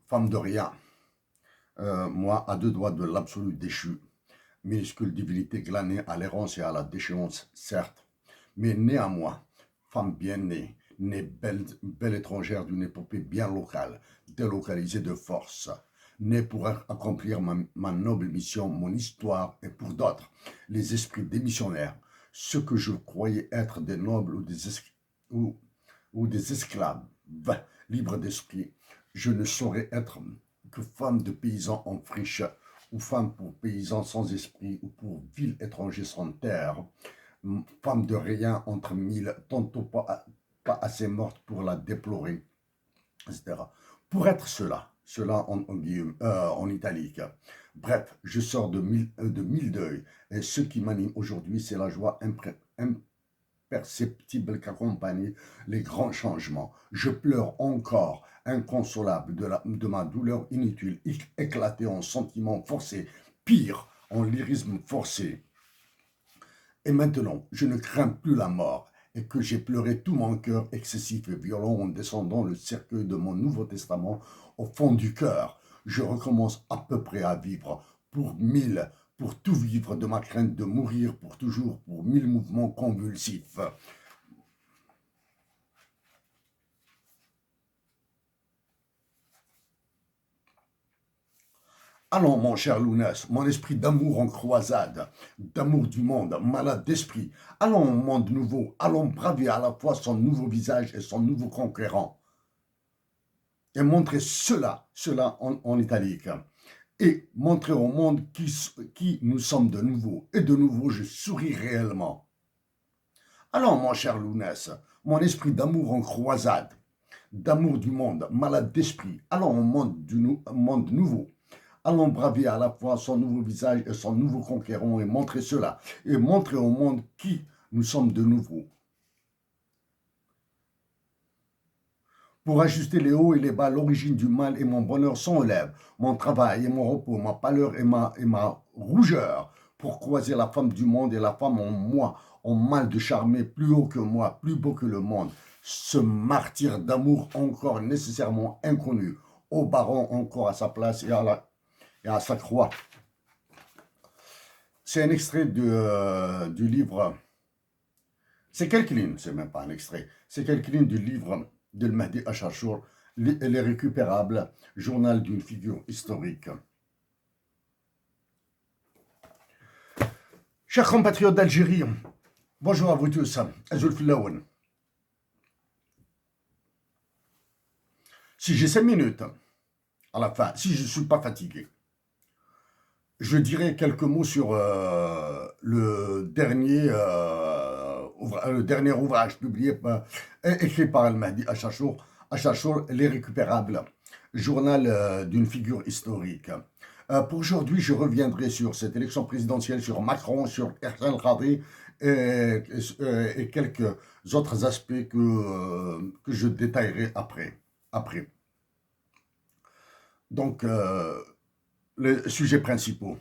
Femme de rien, moi à deux doigts de l'absolu déchu, minuscule divinité glanée à l'errance et à la déchéance, certes, mais néanmoins, femme bien née, née belle étrangère d'une épopée bien locale, délocalisée de force, née pour accomplir ma noble mission, mon histoire, et pour d'autres, les esprits démissionnaires, ceux que je croyais être des nobles ou des esclaves, libres d'esprit, je ne saurais être que femme de paysan en friche, ou femme pour paysan sans esprit, ou pour ville étranger sans terre, femme de rien entre mille, tantôt pas assez morte pour la déplorer, etc. Pour être cela en italique. Bref, je sors de mille deuils, et ce qui m'anime aujourd'hui, c'est la joie imperceptible qu'accompagne les grands changements. Je pleure encore, inconsolable de ma douleur inutile, éclatée en sentiments forcés, pire, en lyrisme forcé. Et maintenant, je ne crains plus la mort, et que j'ai pleuré tout mon cœur excessif et violent en descendant le cercueil de mon Nouveau Testament au fond du cœur. Je recommence à peu près à vivre, pour mille, pour tout vivre de ma crainte de mourir pour toujours, pour mille mouvements convulsifs. Allons, mon cher Lounès, mon esprit d'amour en croisade, d'amour du monde, malade d'esprit. Allons au monde nouveau, allons braver à la fois son nouveau visage et son nouveau conquérant. Et montrer cela en italique. Et montrer au monde qui nous sommes de nouveau. Et de nouveau, je souris réellement. Allons, mon cher Lounès, mon esprit d'amour en croisade, d'amour du monde, malade d'esprit. Allons au monde nouveau. Allons braver à la fois son nouveau visage et son nouveau conquérant et montrer cela. Et montrer au monde qui nous sommes de nouveau. Pour ajuster les hauts et les bas, l'origine du mal et mon bonheur s'enlèvent, mon travail et mon repos, ma pâleur et ma rougeur, pour croiser la femme du monde et la femme en moi, en mal de charmer, plus haut que moi, plus beau que le monde, ce martyr d'amour encore nécessairement inconnu, au baron encore à sa place et à sa croix. C'est un extrait du livre, c'est quelques lignes, c'est même pas un extrait, c'est quelques lignes du livre de Mehdi Achachour, Les Récupérables, journal d'une figure historique. Chers compatriotes d'Algérie, bonjour à vous tous, Azul Filaoun. Si j'ai 5 minutes à la fin, si je ne suis pas fatigué, je dirai quelques mots sur le dernier ouvrage publié, écrit par Al-Mahdi Achachour, Les Récupérables, journal d'une figure historique. Pour aujourd'hui, je reviendrai sur cette élection présidentielle, sur Macron, sur Ersan Khadi et quelques autres aspects que je détaillerai après. Donc, les sujets principaux.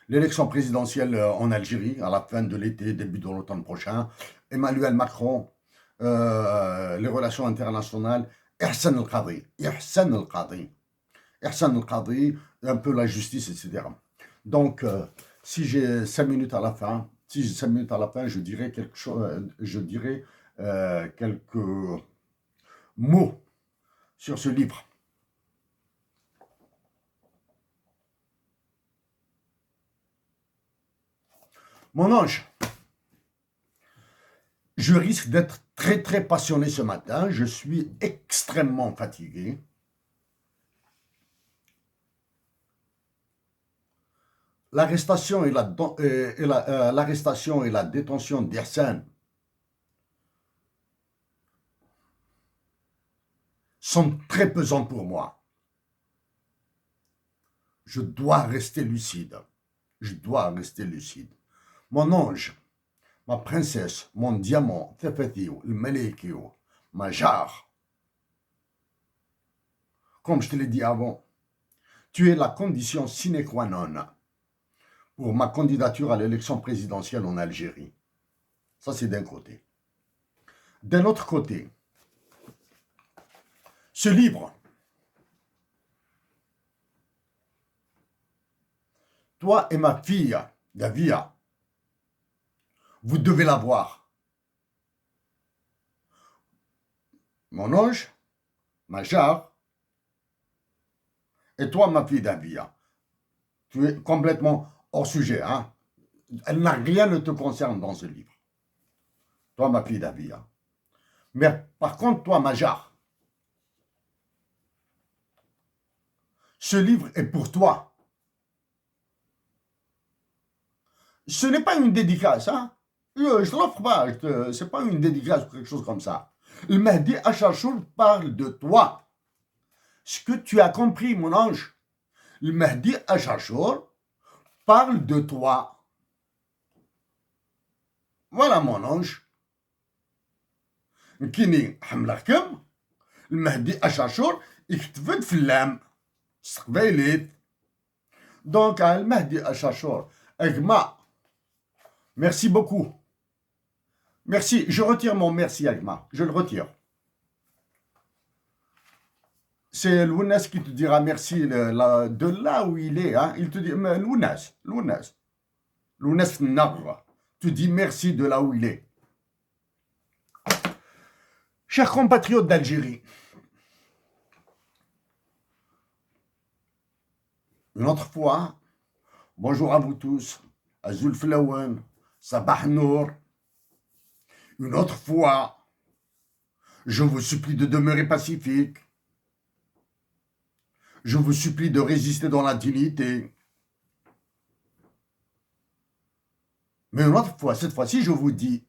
L'élection présidentielle en Algérie à la fin de l'été, début de l'automne prochain. Emmanuel Macron, les relations internationales. Ersan Khadi. Un peu la justice, etc. Donc, si j'ai 5 minutes à la fin, je dirais quelque chose, quelques mots sur ce livre. Mon ange, je risque d'être très passionné ce matin. Je suis extrêmement fatigué. L'arrestation et la détention d'Ersan sont très pesants pour moi. Je dois rester lucide. Mon ange, ma princesse, mon diamant, Tefetio, le Melekio, ma jarre. Comme je te l'ai dit avant, tu es la condition sine qua non pour ma candidature à l'élection présidentielle en Algérie. Ça, c'est d'un côté. D'un autre côté, ce livre toi et ma fille, Davia, vous devez l'avoir. Mon ange, ma chère, et toi, ma fille Davia. Tu es complètement hors sujet, hein? Rien ne te concerne dans ce livre. Toi, ma fille Davia. Mais par contre, toi, Majar, ce livre est pour toi. Ce n'est pas une dédicace, hein? Je ne l'offre pas, ce n'est pas une dédicace ou quelque chose comme ça. Le Mahdi Achachour parle de toi. Ce que tu as compris, mon ange, le Mahdi Achachour parle de toi. Voilà, mon ange. كيني حملكم المهدي أشاشور يكتفد في اللام استقبيليت دونك المهدي أشاشور أجمع merci beaucoup merci je retire mon merci Agma je le retire c'est Lounas qui te dira merci de là où il est hein. Il te dit Lounas Nagre tu dis merci de là où il est. Chers compatriotes d'Algérie, une autre fois, bonjour à vous tous, Azul Flawen, Sabah Nour. Une autre fois, je vous supplie de demeurer pacifique. Je vous supplie de résister dans la dignité. Mais une autre fois, cette fois-ci, je vous dis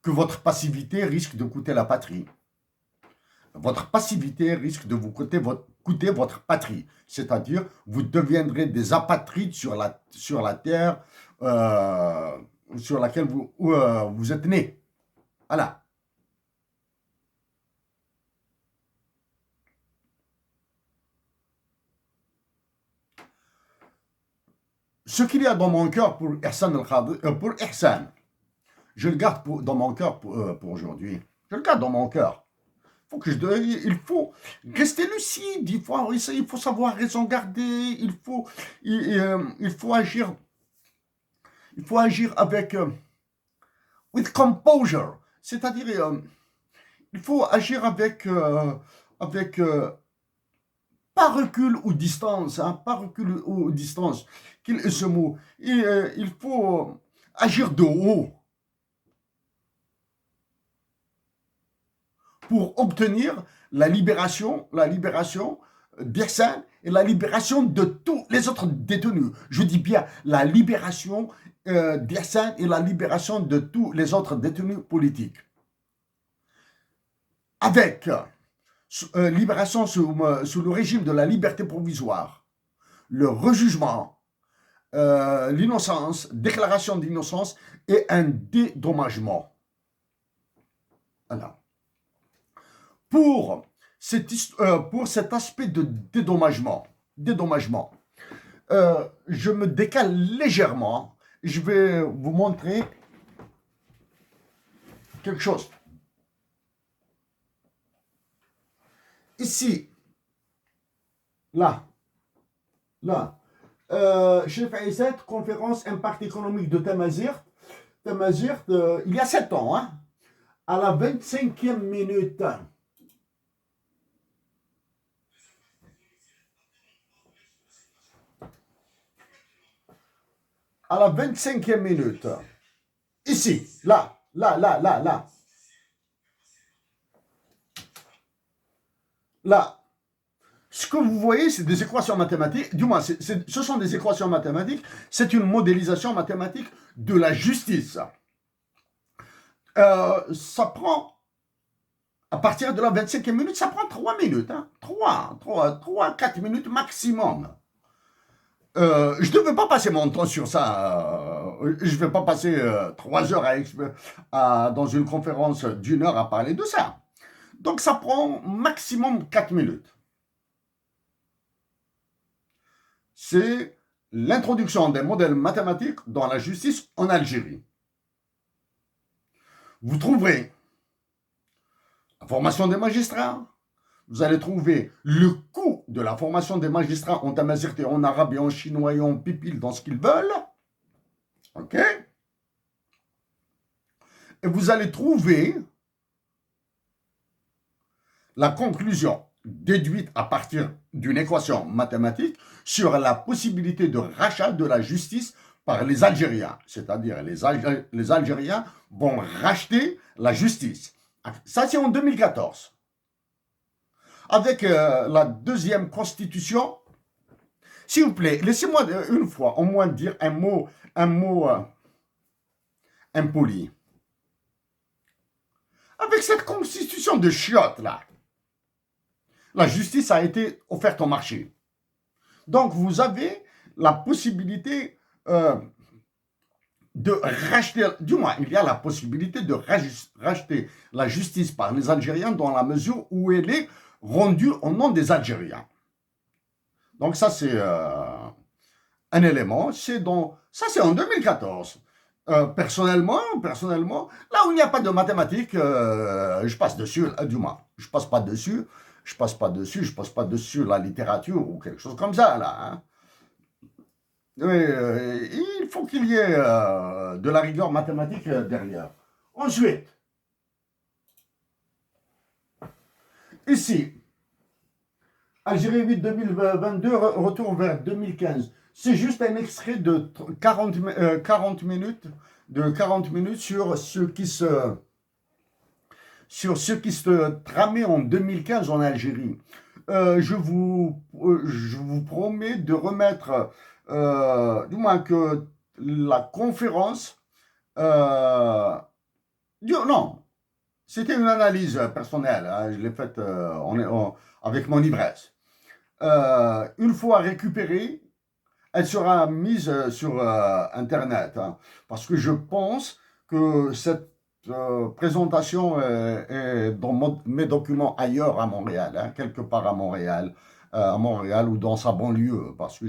que votre passivité risque de coûter la patrie. Votre passivité risque de vous coûter votre patrie. C'est-à-dire, vous deviendrez des apatrides sur la terre sur laquelle vous êtes nés. Voilà. Ce qu'il y a dans mon cœur pour Ihsan al-Khadi, pour Ihsan, je le garde dans mon cœur pour aujourd'hui. Je le garde dans mon cœur. Il faut rester lucide, il faut savoir raison garder, il faut agir avec with composure, c'est-à-dire il faut agir avec pas recul ou distance, hein, pas recul ou distance, qu'il est ce mot. Il faut agir de haut pour obtenir la libération d'Ihsan et la libération de tous les autres détenus. Je dis bien la libération d'Ihsan et la libération de tous les autres détenus politiques. Avec libération sous le régime de la liberté provisoire, le rejugement, l'innocence, déclaration d'innocence et un dédommagement. Alors, pour cet aspect de dédommagement, je me décale légèrement. Je vais vous montrer quelque chose. Ici, là, Chef Aïsset, conférence Impact économique de Tamazirt, il y a 7 ans, hein, à la 25e minute. À la 25e minute. Ici, là. Là, ce que vous voyez, c'est des équations mathématiques, du moins, ce sont des équations mathématiques, c'est une modélisation mathématique de la justice. Ça prend, à partir de la 25e minute, ça prend 3 minutes, hein, 4 minutes maximum. Je ne devais pas passer mon temps sur ça. Je ne vais pas passer 3 heures dans une conférence d'1 heure à parler de ça. Donc, ça prend maximum 4 minutes. C'est l'introduction des modèles mathématiques dans la justice en Algérie. Vous trouverez la formation des magistrats, vous allez trouver le coût de la formation des magistrats en tamazight et en arabe et en chinois et en pipil dans ce qu'ils veulent. OK? Et vous allez trouver la conclusion déduite à partir d'une équation mathématique sur la possibilité de rachat de la justice par les Algériens. C'est-à-dire les Algériens vont racheter la justice. Ça, c'est en 2014. Avec la deuxième constitution, s'il vous plaît, laissez-moi une fois au moins dire un mot impoli. Avec cette constitution de chiottes là, la justice a été offerte au marché. Donc vous avez la possibilité de racheter, du moins il y a la possibilité de racheter la justice par les Algériens dans la mesure où elle est rendue au nom des Algériens. Donc ça c'est un élément, ça c'est en 2014. Personnellement, là où il n'y a pas de mathématiques, je passe dessus, du moins, je passe pas dessus la littérature ou quelque chose comme ça, là. Hein. Il faut qu'il y ait de la rigueur mathématique derrière. Ensuite, ici, Algérie 8 2022, retour vers 2015. C'est juste un extrait de 40 minutes sur ce qui se tramait en 2015 en Algérie. Je vous promets de remettre, du moins que la conférence, non, c'était une analyse personnelle, hein, je l'ai faite avec mon ivresse. Une fois récupérée, elle sera mise sur Internet, hein, parce que je pense que cette présentation est dans mes documents ailleurs à Montréal, hein, quelque part à Montréal ou dans sa banlieue, parce que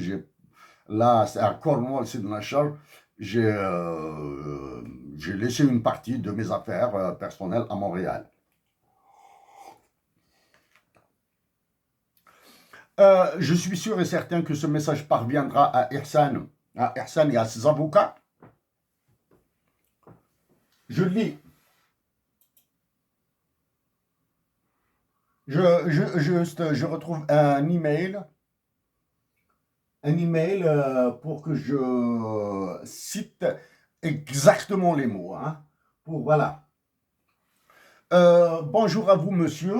là, c'est à Cornwall, c'est de Nashar, j'ai laissé une partie de mes affaires personnelles à Montréal. Je suis sûr et certain que ce message parviendra à Ihsan et à ses avocats. Je lis. Je retrouve un email pour que je cite exactement les mots. Hein, voilà. Bonjour à vous, monsieur.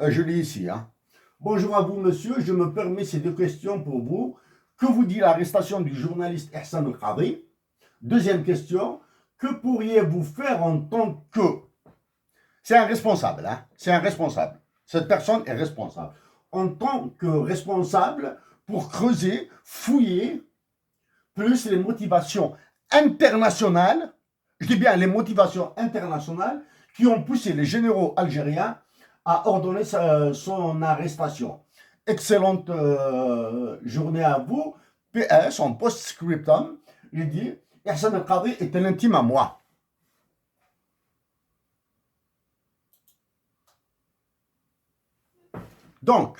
Je lis ici. Hein. Bonjour à vous, monsieur. Je me permets ces deux questions pour vous. Que vous dit l'arrestation du journaliste Ihsan El-Qadhi? Deuxième question. Que pourriez-vous faire en tant que... C'est un responsable, hein? C'est un responsable. Cette personne est responsable. En tant que responsable, pour creuser, fouiller, plus les motivations internationales, je dis bien les motivations internationales, qui ont poussé les généraux algériens à ordonner son arrestation. Excellente journée à vous. PS, en post-scriptum, il dit, Ihsan El-Qadhi est un intime à moi. Donc,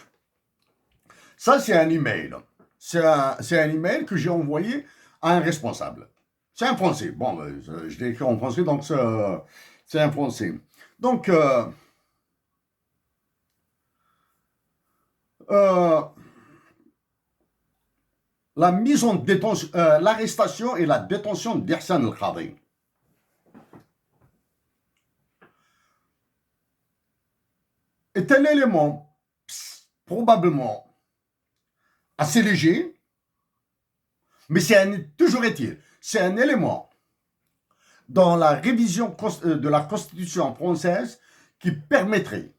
ça c'est un email. C'est un email que j'ai envoyé à un responsable. C'est un Français. Bon, je l'ai écrit en français, donc c'est un Français. Donc, la mise en détention, l'arrestation et la détention d'Ihsan El-Qadhi est un élément probablement assez léger, mais toujours est-il, c'est un élément dans la révision de la Constitution française qui permettrait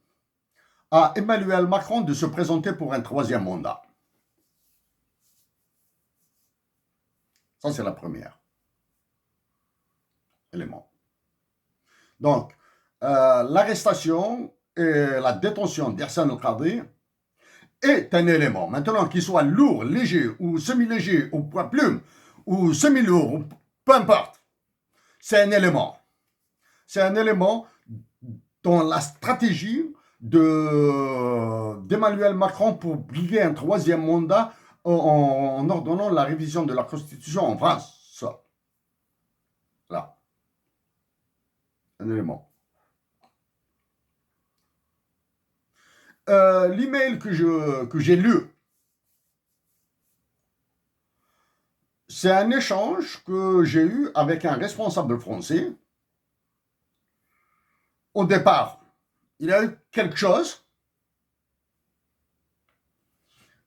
à Emmanuel Macron de se présenter pour un troisième mandat. Ça, c'est la première élément. Donc, l'arrestation et la détention d'Ihsan El-Qadhi est un élément. Maintenant, qu'il soit lourd, léger ou semi-léger ou poids plume ou semi-lourd, peu importe, c'est un élément. C'est un élément dans la stratégie d'Emmanuel Macron pour briguer un troisième mandat en ordonnant la révision de la Constitution en France. Ça, là, un élément. L'email que j'ai lu, c'est un échange que j'ai eu avec un responsable français. Au départ, il a eu quelque chose.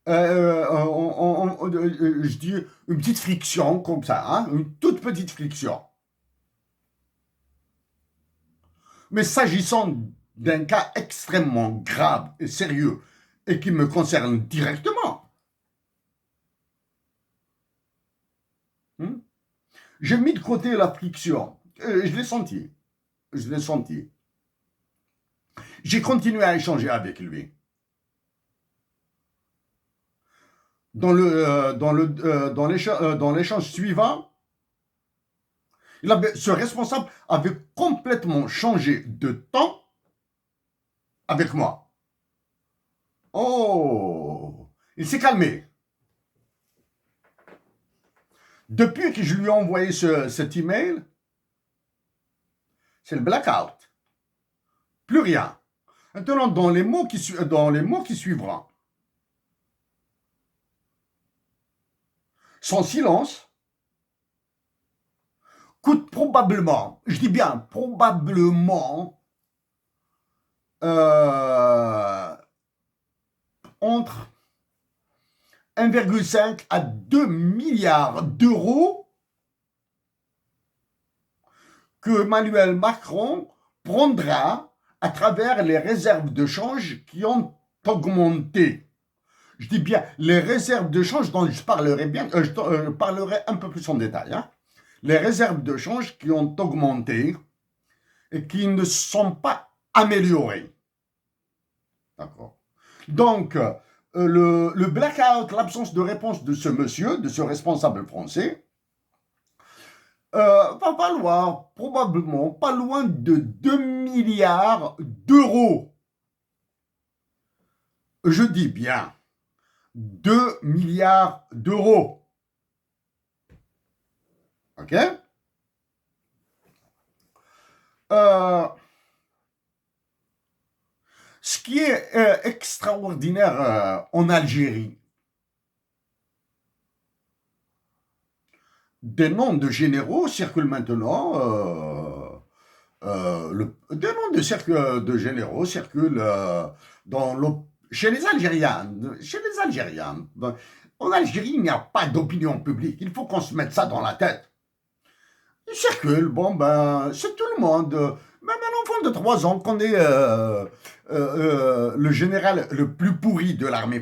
Je dis une petite friction comme ça, hein, une toute petite friction. Mais s'agissant d'un cas extrêmement grave et sérieux et qui me concerne directement, j'ai mis de côté la friction. Je l'ai senti. Je l'ai senti. J'ai continué à échanger avec lui. Dans l'échange suivant, ce responsable avait complètement changé de temps avec moi. Oh, il s'est calmé. Depuis que je lui ai envoyé cet email, c'est le blackout. Plus rien. Maintenant, dans les mots qui suivront, son silence coûte probablement, je dis bien probablement, entre 1,5 à 2 milliards d'euros que Emmanuel Macron prendra à travers les réserves de change qui ont augmenté. Je dis bien les réserves de change dont je parlerai bien, je parlerai un peu plus en détail. Hein. Les réserves de change qui ont augmenté et qui ne sont pas améliorées. D'accord. Donc, le blackout, l'absence de réponse de ce monsieur, de ce responsable français, va valoir probablement pas loin de 2 milliards d'euros. Je dis bien 2 milliards d'euros. OK? Ce qui est extraordinaire en Algérie, des noms de généraux circulent maintenant. Des noms de généraux circulent chez les Algériens. En Algérie, il n'y a pas d'opinion publique. Il faut qu'on se mette ça dans la tête. Il circule, bon ben, c'est tout le monde. Même un enfant de 3 ans connaît le général le plus pourri de l'armée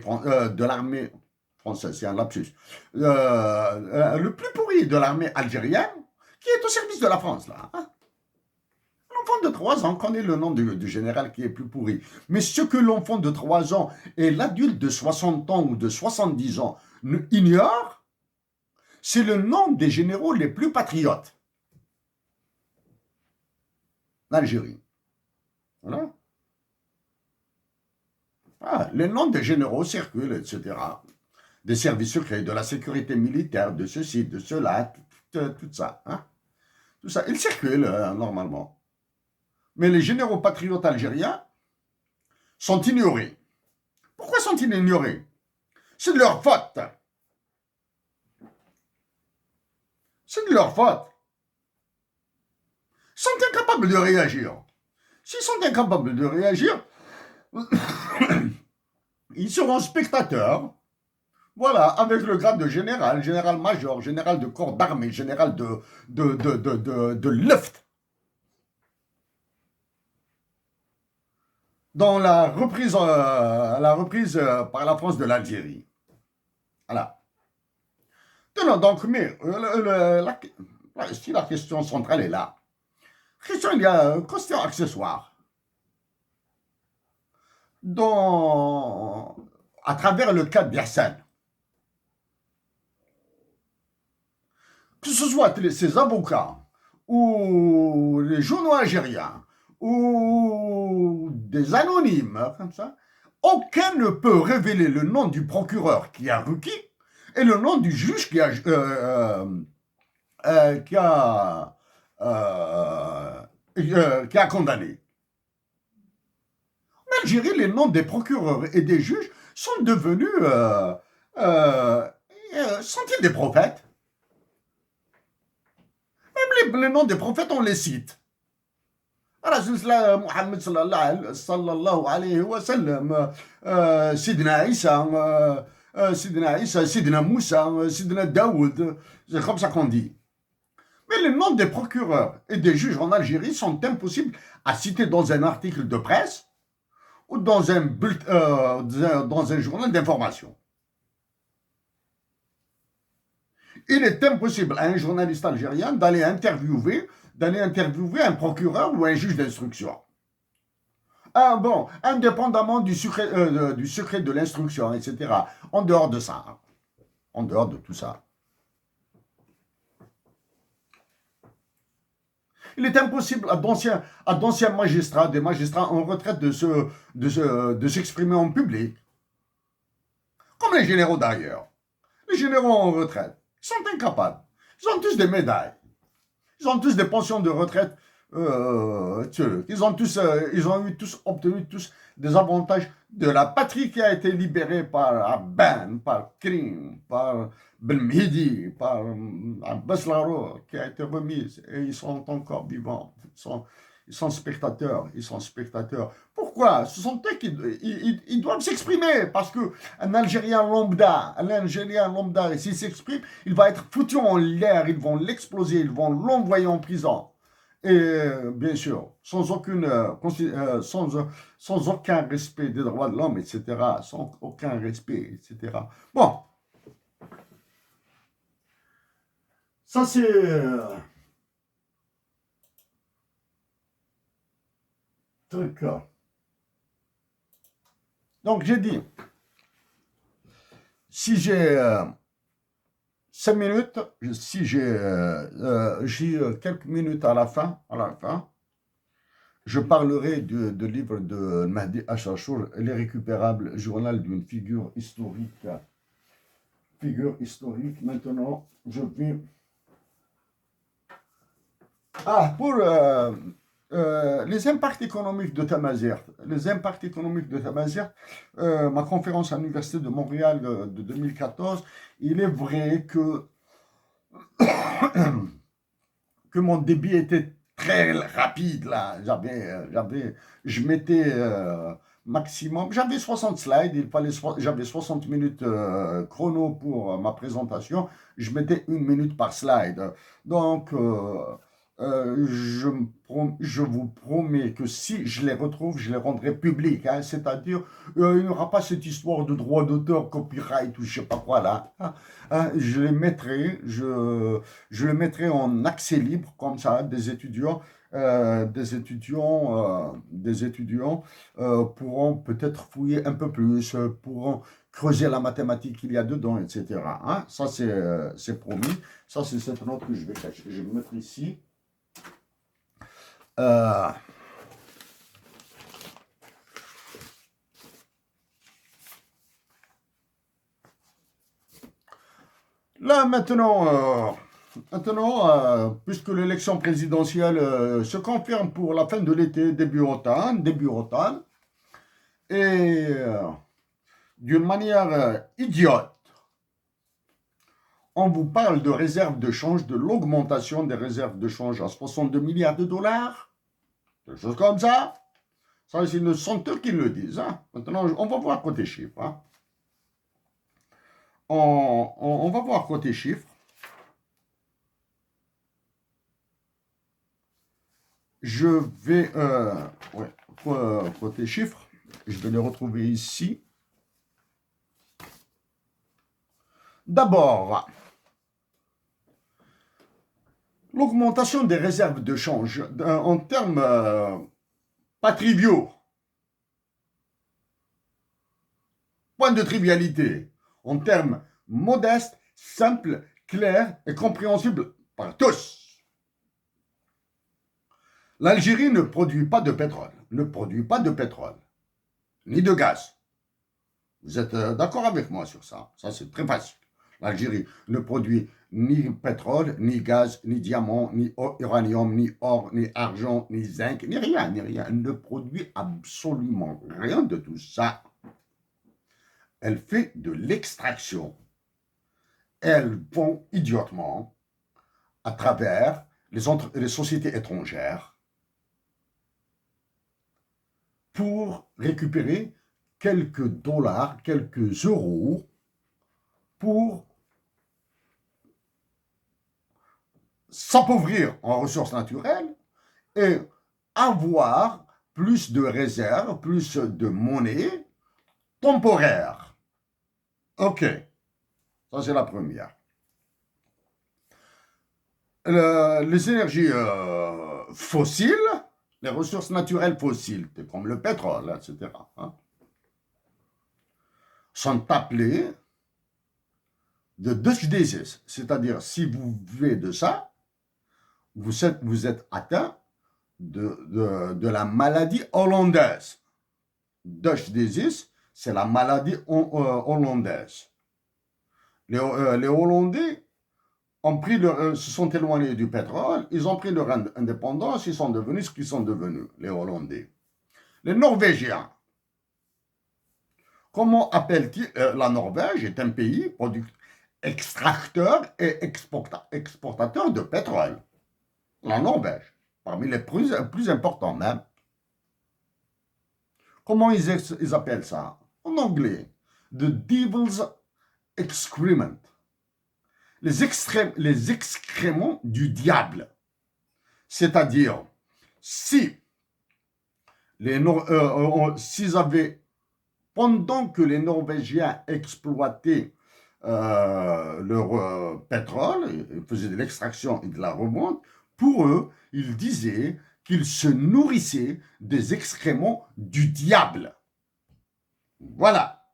française, c'est un lapsus, le plus pourri de l'armée algérienne, qui est au service de la France, là. Hein. Un enfant de 3 ans connaît le nom du général qui est plus pourri. Mais ce que l'enfant de 3 ans et l'adulte de 60 ans ou de 70 ans ignorent, c'est le nom des généraux les plus patriotes. L'Algérie. Voilà. Ah, les noms des généraux circulent, etc. Des services secrets, de la sécurité militaire, de ceci, de cela, tout ça. Hein? Tout ça, ils circulent normalement. Mais les généraux patriotes algériens sont ignorés. Pourquoi sont-ils ignorés? C'est de leur faute. C'est de leur faute. Ils sont incapables de réagir. S'ils sont incapables de réagir, ils seront spectateurs, voilà, avec le grade de général, général-major, général de corps d'armée, général de luft. Dans la reprise par la France de l'Algérie. Voilà. Donc, mais si la question centrale est là, il y a une question accessoire. À travers le cas d'Yassine, que ce soit ses avocats ou les journaux algériens ou des anonymes, hein, comme ça, aucun ne peut révéler le nom du procureur qui a requis et le nom du juge qui a, qui a condamné. En Algérie, les noms des procureurs et des juges sont devenus, sont-ils des prophètes? Même les noms des prophètes, on les cite. Mohammed sallallahu alayhi wa sallam, Sidna Isa, Sidna Moussa, Sidna Daoud, c'est comme ça qu'on dit. Mais les noms des procureurs et des juges en Algérie sont impossibles à citer dans un article de presse ou dans un journal d'information. Il est impossible à un journaliste algérien d'aller interviewer un procureur ou un juge d'instruction. Ah bon, indépendamment du secret de l'instruction, etc. En dehors de ça. En dehors de tout ça. Il est impossible à d'anciens magistrats, des magistrats en retraite de s'exprimer en public. Comme les généraux d'ailleurs. Les généraux en retraite, ils sont incapables. Ils ont tous des médailles. Ils ont tous des pensions de retraite. Ils ont obtenu tous des avantages de la patrie qui a été libérée par Abban, par Krim, par Belmhidi, par Abbas Laro, qui a été remise. Et ils sont encore vivants. Ils sont spectateurs. Pourquoi? Ce sont eux qui doivent s'exprimer. Parce qu'un Algérien lambda, s'il s'exprime, il va être foutu en l'air. Ils vont l'exploser. Ils vont l'envoyer en prison. Et bien sûr, sans aucun respect des droits de l'homme, etc. Sans aucun respect, etc. Bon. Ça, c'est... truc. Donc, j'ai dit, si j'ai 5 minutes, si j'ai quelques minutes à la fin, je parlerai du livre de Mahdi Achachour, L'irrécupérable journal d'une figure historique. Maintenant, je vais... pour les impacts économiques de Tamazight. Ma conférence à l'Université de Montréal de 2014, il est vrai que mon débit était très rapide là. Je mettais maximum, j'avais 60 slides, j'avais 60 minutes chrono pour ma présentation, je mettais 1 minute par slide. Donc, je vous promets que si je les retrouve, je les rendrai publics. Hein, c'est-à-dire, il n'y aura pas cette histoire de droit d'auteur, copyright ou je ne sais pas quoi là. Hein, je les mettrai en accès libre, comme ça, des étudiants pourront peut-être fouiller un peu plus, pourront creuser la mathématique qu'il y a dedans, etc. Hein, ça, c'est promis. Ça, c'est cette note que je vais cacher. Je vais mettre ici. Là, maintenant, puisque l'élection présidentielle se confirme pour la fin de l'été, début automne, et d'une manière idiote, on vous parle de réserve de change, de l'augmentation des réserves de change à 62 milliards de dollars, des choses comme ça. Ça, c'est le senteur qui le disent. Hein. Maintenant, on va voir côté chiffres. Hein. On va voir côté chiffres. Je vais... côté chiffres, je vais les retrouver ici. D'abord, l'augmentation des réserves de change en termes pas triviaux. Point de trivialité. En termes modestes, simples, clairs et compréhensibles par tous. L'Algérie ne produit pas de pétrole, ni de gaz. Vous êtes d'accord avec moi sur ça? Ça, c'est très facile. L'Algérie ne produit ni pétrole, ni gaz, ni diamant, ni uranium, ni or, ni argent, ni zinc, ni rien, ni rien. Elle ne produit absolument rien de tout ça. Elle fait de l'extraction. Elles vont idiotement à travers les sociétés étrangères pour récupérer quelques dollars, quelques euros pour s'appauvrir en ressources naturelles et avoir plus de réserves, plus de monnaie temporaire. Ok, ça c'est la première. Les énergies fossiles, les ressources naturelles fossiles, comme le pétrole, etc., hein, sont appelées de dödsdisease, c'est-à-dire si vous vivez de ça, vous êtes atteint de la maladie hollandaise. Dödsdisease, c'est la maladie hollandaise. Les Hollandais se sont éloignés du pétrole, ils ont pris leur indépendance, ils sont devenus ce qu'ils sont devenus, les Hollandais. Les Norvégiens, comment appellent-ils la Norvège est un pays extracteur et exportateur de pétrole. La Norvège, parmi les plus importants même. Comment ils appellent ça? En anglais, the devil's excrement. Les excréments du diable. C'est-à-dire, s'ils avaient, pendant que les Norvégiens exploitaient leur pétrole, ils faisaient de l'extraction et de la revente, pour eux, ils disaient qu'ils se nourrissaient des excréments du diable. Voilà.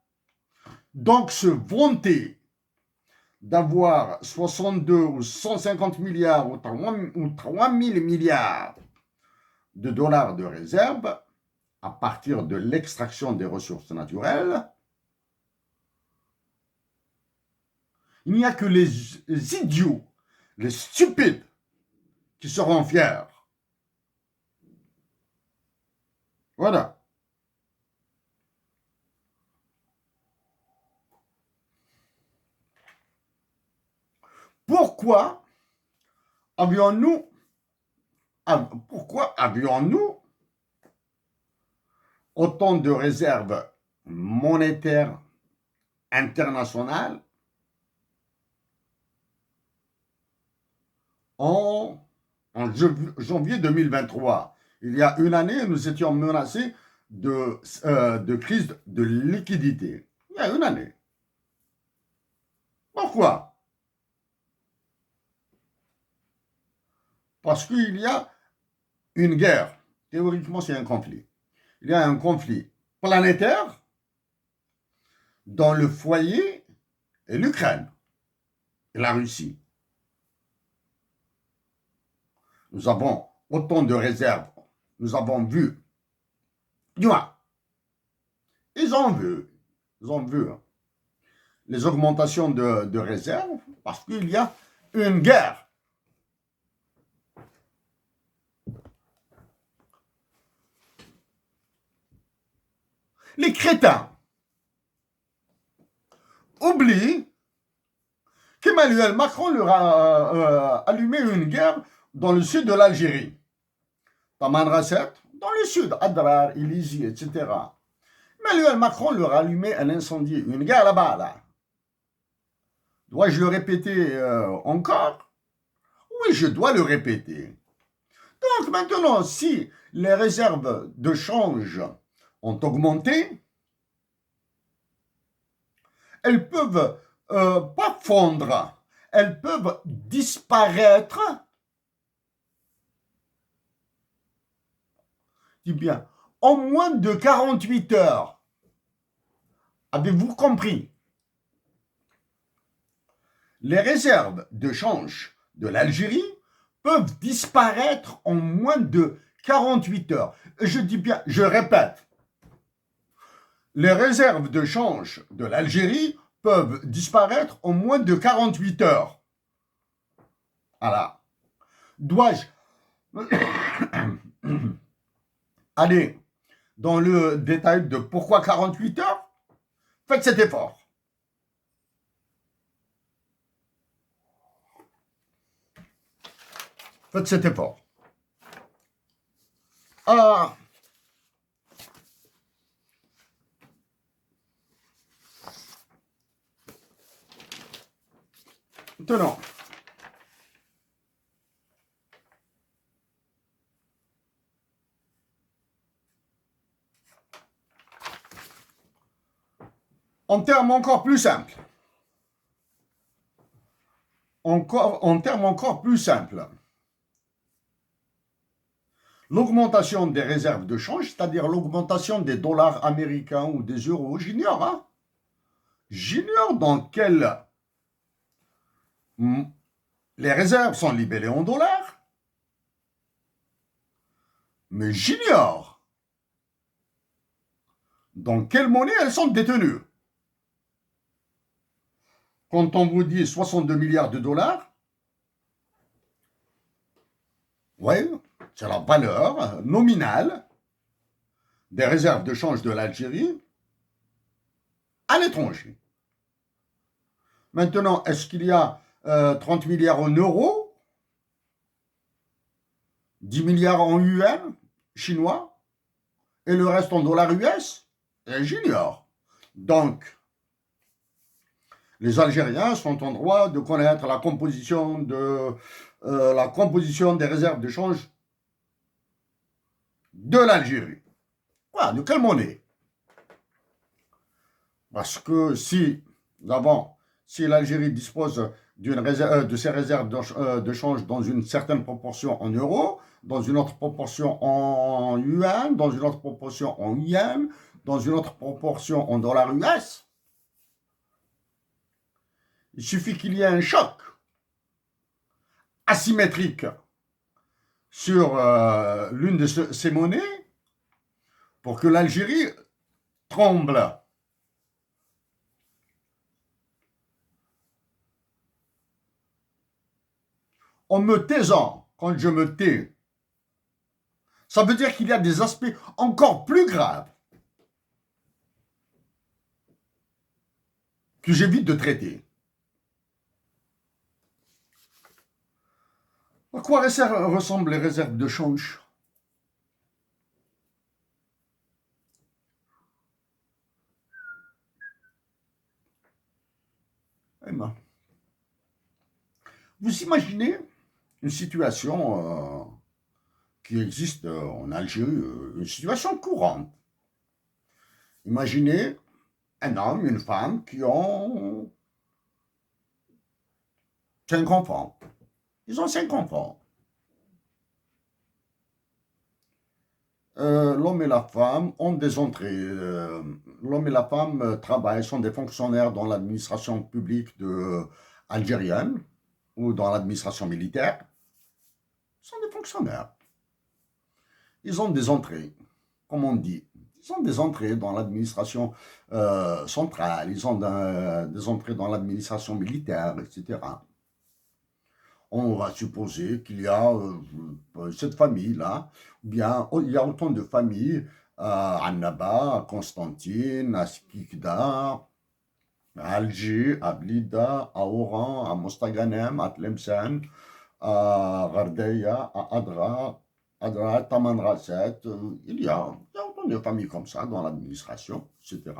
Donc, se vanter d'avoir 62 ou 150 milliards ou 3 000 milliards de dollars de réserve à partir de l'extraction des ressources naturelles, il n'y a que les idiots, les stupides qui seront fiers. Voilà. Pourquoi avions-nous autant de réserves monétaires internationales en janvier 2023? Il y a une année, nous étions menacés de crise de liquidité. Il y a une année. Pourquoi? Parce qu'il y a une guerre. Théoriquement, c'est un conflit. Il y a un conflit planétaire dans le foyer et l'Ukraine et la Russie. Nous avons autant de réserves. Nous avons vu. Ils ont vu les augmentations de réserves parce qu'il y a une guerre. Les crétins oublient qu'Emmanuel Macron leur a allumé une guerre dans le sud de l'Algérie. Tamanrasset, dans le sud, Adrar, Ilizi, etc. Emmanuel Macron leur a allumé un incendie, une guerre là-bas. Là. Dois-je le répéter encore? Oui, je dois le répéter. Donc maintenant, si les réserves de change ont augmenté, elles peuvent pas fondre, elles peuvent disparaître. Dis bien, en moins de 48 heures. Avez-vous compris? Les réserves de change de l'Algérie peuvent disparaître en moins de 48 heures. Je dis bien, je répète, les réserves de change de l'Algérie peuvent disparaître en moins de 48 heures. Voilà. Dois-je aller dans le détail de pourquoi 48 heures? Faites cet effort. Faites cet effort. Ah, maintenant, en termes encore plus simples, l'augmentation des réserves de change, c'est-à-dire l'augmentation des dollars américains ou des euros, j'ignore, hein? J'ignore dans quel... Les réserves sont libellées en dollars, mais j'ignore dans quelle monnaie elles sont détenues. Quand on vous dit 62 milliards de dollars, ouais, c'est la valeur nominale des réserves de change de l'Algérie à l'étranger. Maintenant, est-ce qu'il y a 30 milliards en euros, 10 milliards en yuan chinois et le reste en dollars US? J'ignore. Donc, les Algériens sont en droit de connaître la composition des réserves de change de l'Algérie. Voilà, de quelle monnaie? Parce que si l'Algérie dispose de ses réserves de change dans une certaine proportion en euros, dans une autre proportion en yuan, dans une autre proportion en yen, dans une autre proportion en dollars US, il suffit qu'il y ait un choc asymétrique sur l'une de ces monnaies pour que l'Algérie tremble. En me taisant, quand je me tais, ça veut dire qu'il y a des aspects encore plus graves que j'évite de traiter. À quoi ressemblent les réserves de change? Eh ben, vous imaginez une situation qui existe en Algérie, une situation courante. Imaginez un homme, une femme qui ont 5 enfants. Ils ont 5 enfants. L'homme et la femme ont des entrées. L'homme et la femme travaillent, sont des fonctionnaires dans l'administration publique algérienne ou dans l'administration militaire. Ils sont des fonctionnaires. Ils ont des entrées, comme on dit. Ils ont des entrées dans l'administration centrale, ils ont des entrées dans l'administration militaire, etc. On va supposer qu'il y a cette famille-là, ou bien il y a autant de familles à Annaba, à Constantine, à Skikda, à Alger, à Blida, à Oran, à Mostaganem, à Tlemcen, à Gardeya, à Adra, Tamanrasset. Il y a autant de familles comme ça dans l'administration, etc.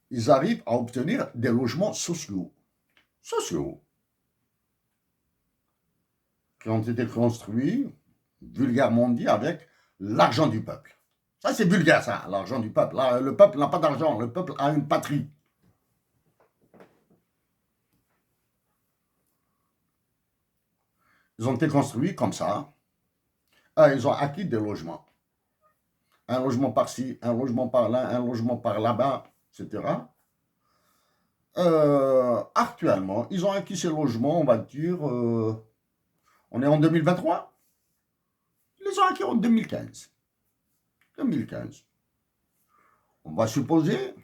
Ils arrivent à obtenir des logements sociaux. Qui ont été construits, vulgairement dit, avec l'argent du peuple. Ça, c'est vulgaire, ça, l'argent du peuple. Là, le peuple n'a pas d'argent, le peuple a une patrie. Ils ont été construits comme ça. Ils ont acquis des logements. Un logement par-ci, un logement par-là, un logement par-là-bas, etc. Actuellement, ils ont acquis ces logements, on va dire, on est en 2023. Ils ont acquis en 2015. 2015. On va supposer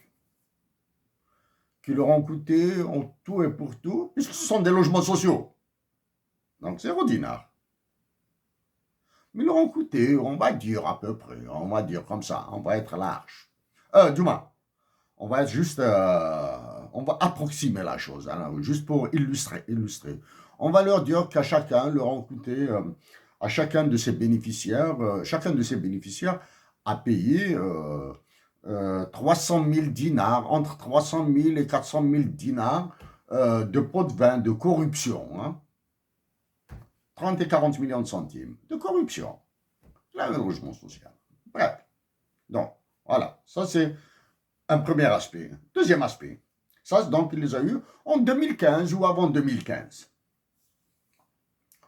qu'ils leur ont coûté en tout et pour tout, puisque ce sont des logements sociaux. Donc 0 dinars. Mais ils leur ont coûté, on va dire à peu près, on va dire comme ça, on va être large. Du moins, on va être juste, on va approximer la chose, hein, juste pour illustrer. On va leur dire qu'à chacun leur ont coûté, à chacun de ces bénéficiaires a payé 300 000 dinars, entre 300 000 et 400 000 dinars de pots de vin, de corruption. Hein. 30 et 40 millions de centimes de corruption. Là, le logement social. Bref. Donc, voilà. Ça, c'est un premier aspect. Deuxième aspect. Ça, donc, il les a eu en 2015 ou avant 2015.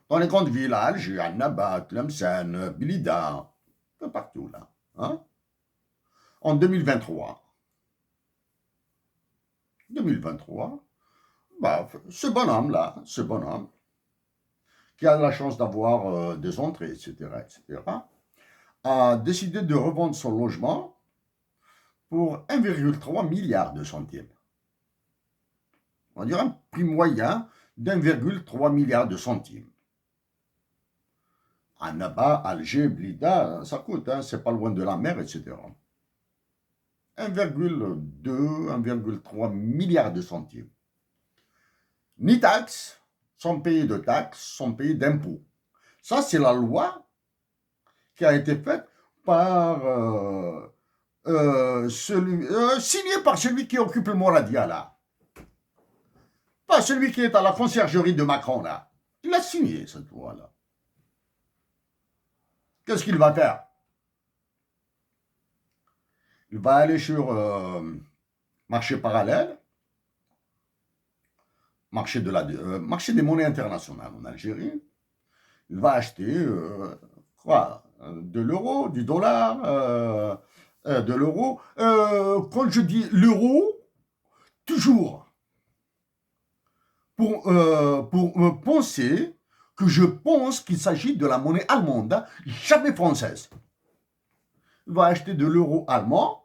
Dans les grandes villes, à Alger, à Nabat, Tlemcen, Blida, un peu partout, là. Hein? En 2023, bah, ce bonhomme-là, qui a la chance d'avoir des entrées, etc., a décidé de revendre son logement pour 1,3 milliard de centimes. On dirait un prix moyen d'1,3 milliard de centimes. À Nabat, Alger, Blida, ça coûte, hein, c'est pas loin de la mer, etc. 1,2, 1,3 milliard de centimes. Ni taxes, sans payer de taxes, sans payer d'impôts. Ça, c'est la loi qui a été faite par signée par celui qui occupe le Moradia, là. Pas celui qui est à la conciergerie de Macron, là. Il a signé cette loi-là. Qu'est-ce qu'il va faire? Il va aller sur marché parallèle, marché des monnaies internationales en Algérie. Il va acheter de l'euro, du dollar, de l'euro. Quand je dis l'euro, toujours pour penser que je pense qu'il s'agit de la monnaie allemande, hein, jamais française. Il va acheter de l'euro allemand.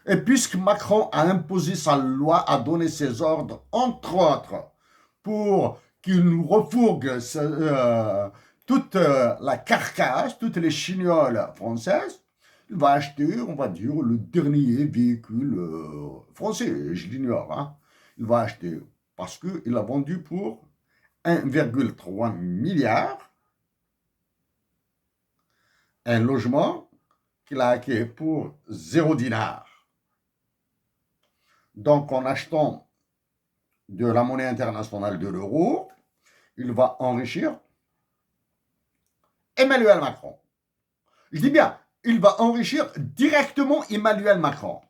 Et puisque Macron a imposé sa loi, a donné ses ordres, entre autres, pour qu'il nous refourgue toute la carcasse, toutes les chignoles françaises, il va acheter, on va dire, le dernier véhicule français, je l'ignore. Hein. Il va acheter, parce qu'il a vendu pour 1,3 milliard un logement qu'il a acquis pour 0 dinar. Donc, en achetant de la monnaie internationale de l'euro, il va enrichir Emmanuel Macron. Je dis bien, il va enrichir directement Emmanuel Macron.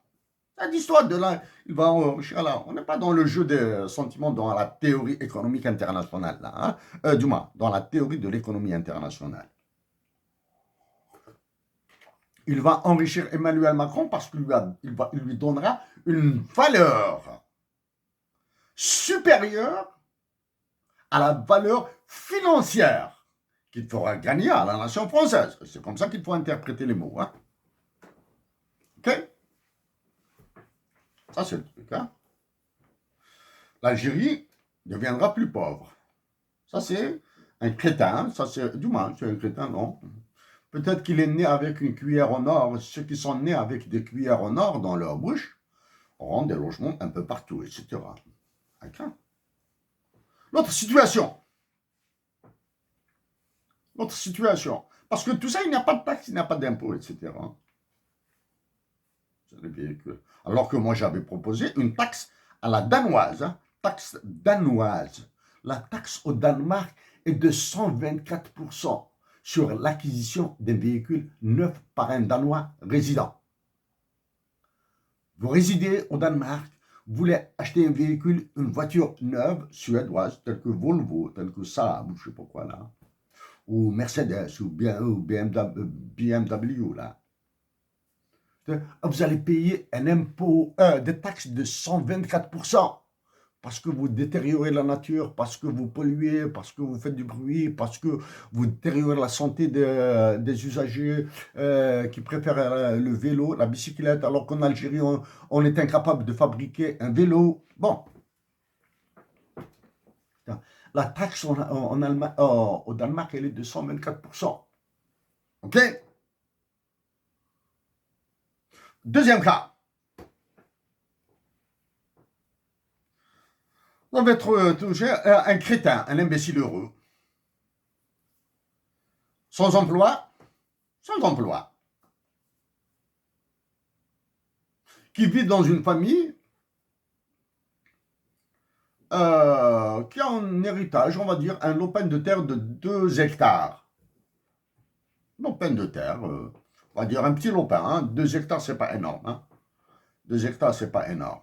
C'est l'histoire de là, il va enrichir là. On n'est pas dans le jeu des sentiments dans la théorie économique internationale, là. Hein? Du moins, dans la théorie de l'économie internationale. Il va enrichir Emmanuel Macron parce qu'il lui donnera une valeur supérieure à la valeur financière qu'il fera gagner à la nation française. C'est comme ça qu'il faut interpréter les mots. Hein. Ok? Ça, c'est le truc. Hein? L'Algérie deviendra plus pauvre. Ça, c'est un crétin. Ça, c'est, du moins, c'est un crétin, non. Peut-être qu'il est né avec une cuillère en or. Ceux qui sont nés avec des cuillères en or dans leur bouche auront des logements un peu partout, etc. Okay. L'autre situation. Parce que tout ça, il n'y a pas de taxes, il n'y a pas d'impôts, etc. C'est les véhicules. Alors que moi, j'avais proposé une taxe à la danoise. Hein, taxe danoise. La taxe au Danemark est de 124% sur l'acquisition d'un véhicule neuf par un Danois résident. Vous résidez au Danemark, vous voulez acheter un véhicule, une voiture neuve suédoise, telle que Volvo, telle que Saab, ou je ne sais pas quoi là, ou Mercedes, ou BMW là. Vous allez payer un impôt, des taxes de 124%, parce que vous détériorez la nature, parce que vous polluez, parce que vous faites du bruit, parce que vous détériorez la santé des usagers qui préfèrent le vélo, la bicyclette, alors qu'en Algérie, on est incapable de fabriquer un vélo. Bon, la taxe en Allemagne, au Danemark, elle est de 124%. OK? Deuxième cas. On va être touché un crétin, un imbécile heureux. Sans emploi, sans emploi. Qui vit dans une famille qui a en héritage, on va dire, un lopin de terre de 2 hectares. Lopin de terre, on va dire un petit lopin, hein. 2 hectares, c'est pas énorme. Hein. 2 hectares, c'est pas énorme.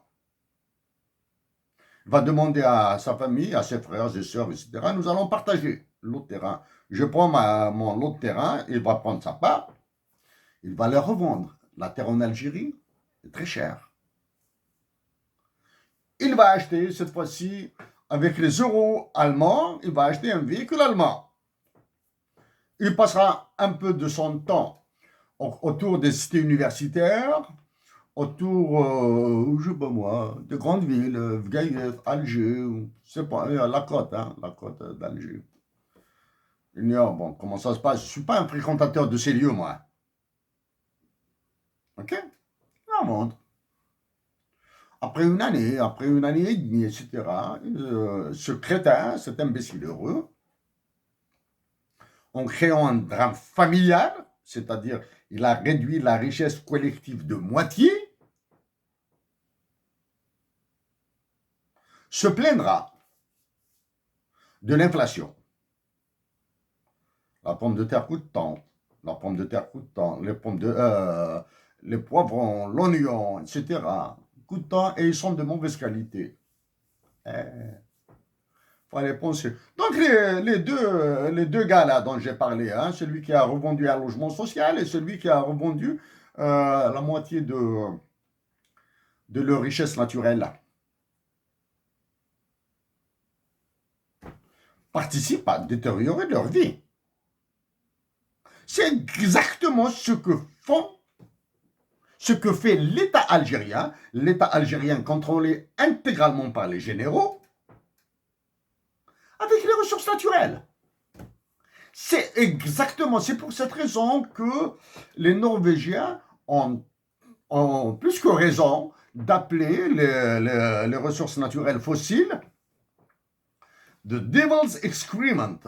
Il va demander à sa famille, à ses frères et sœurs, etc. Nous allons partager l'autre terrain. Je prends mon lot de terrain, il va prendre sa part, il va le revendre. La terre en Algérie est très chère. Il va acheter, cette fois-ci, avec les euros allemands, il va acheter un véhicule allemand. Il passera un peu de son temps autour des cités universitaires, autour, je sais pas moi, de grandes villes, Vgaïef, Alger, c'est pas, la côte, hein, la côte d'Alger. Bon, comment ça se passe? Je ne suis pas un fréquentateur de ces lieux, moi. Ok? La montre. Après une année et demie, etc., ce crétin, cet imbécile heureux, en créant un drame familial, c'est-à-dire il a réduit la richesse collective de moitié, se plaindra de l'inflation. La pomme de terre coûte tant, la pomme de terre coûte tant, les poivrons, l'oignon, etc. coûtent tant et ils sont de mauvaise qualité. Faut aller penser. Donc les deux gars là dont j'ai parlé, hein, celui qui a revendu un logement social et celui qui a revendu la moitié de leur richesse naturelle, participent à détériorer leur vie. C'est exactement ce que fait l'État algérien contrôlé intégralement par les généraux, avec les ressources naturelles. C'est pour cette raison que les Norvégiens ont plus que raison d'appeler les ressources naturelles fossiles the devil's excrement,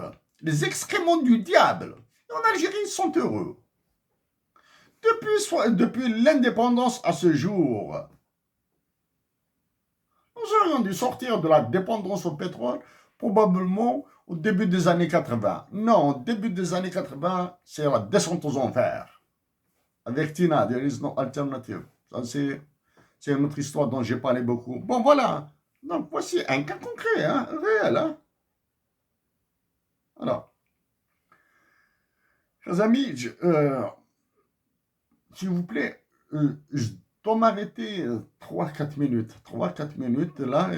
les excréments du diable. En Algérie, ils sont heureux. Depuis l'indépendance à ce jour, nous aurions dû sortir de la dépendance au pétrole probablement au début des années 80. Non, au début des années 80, c'est la descente aux enfers. Avec Tina, there is no alternative. Ça, c'est une autre histoire dont j'ai parlé beaucoup. Bon, voilà. Donc, voici un cas concret, hein, réel. Hein. Alors, chers amis, s'il vous plaît, je dois m'arrêter 3-4 minutes. 3-4 minutes, là.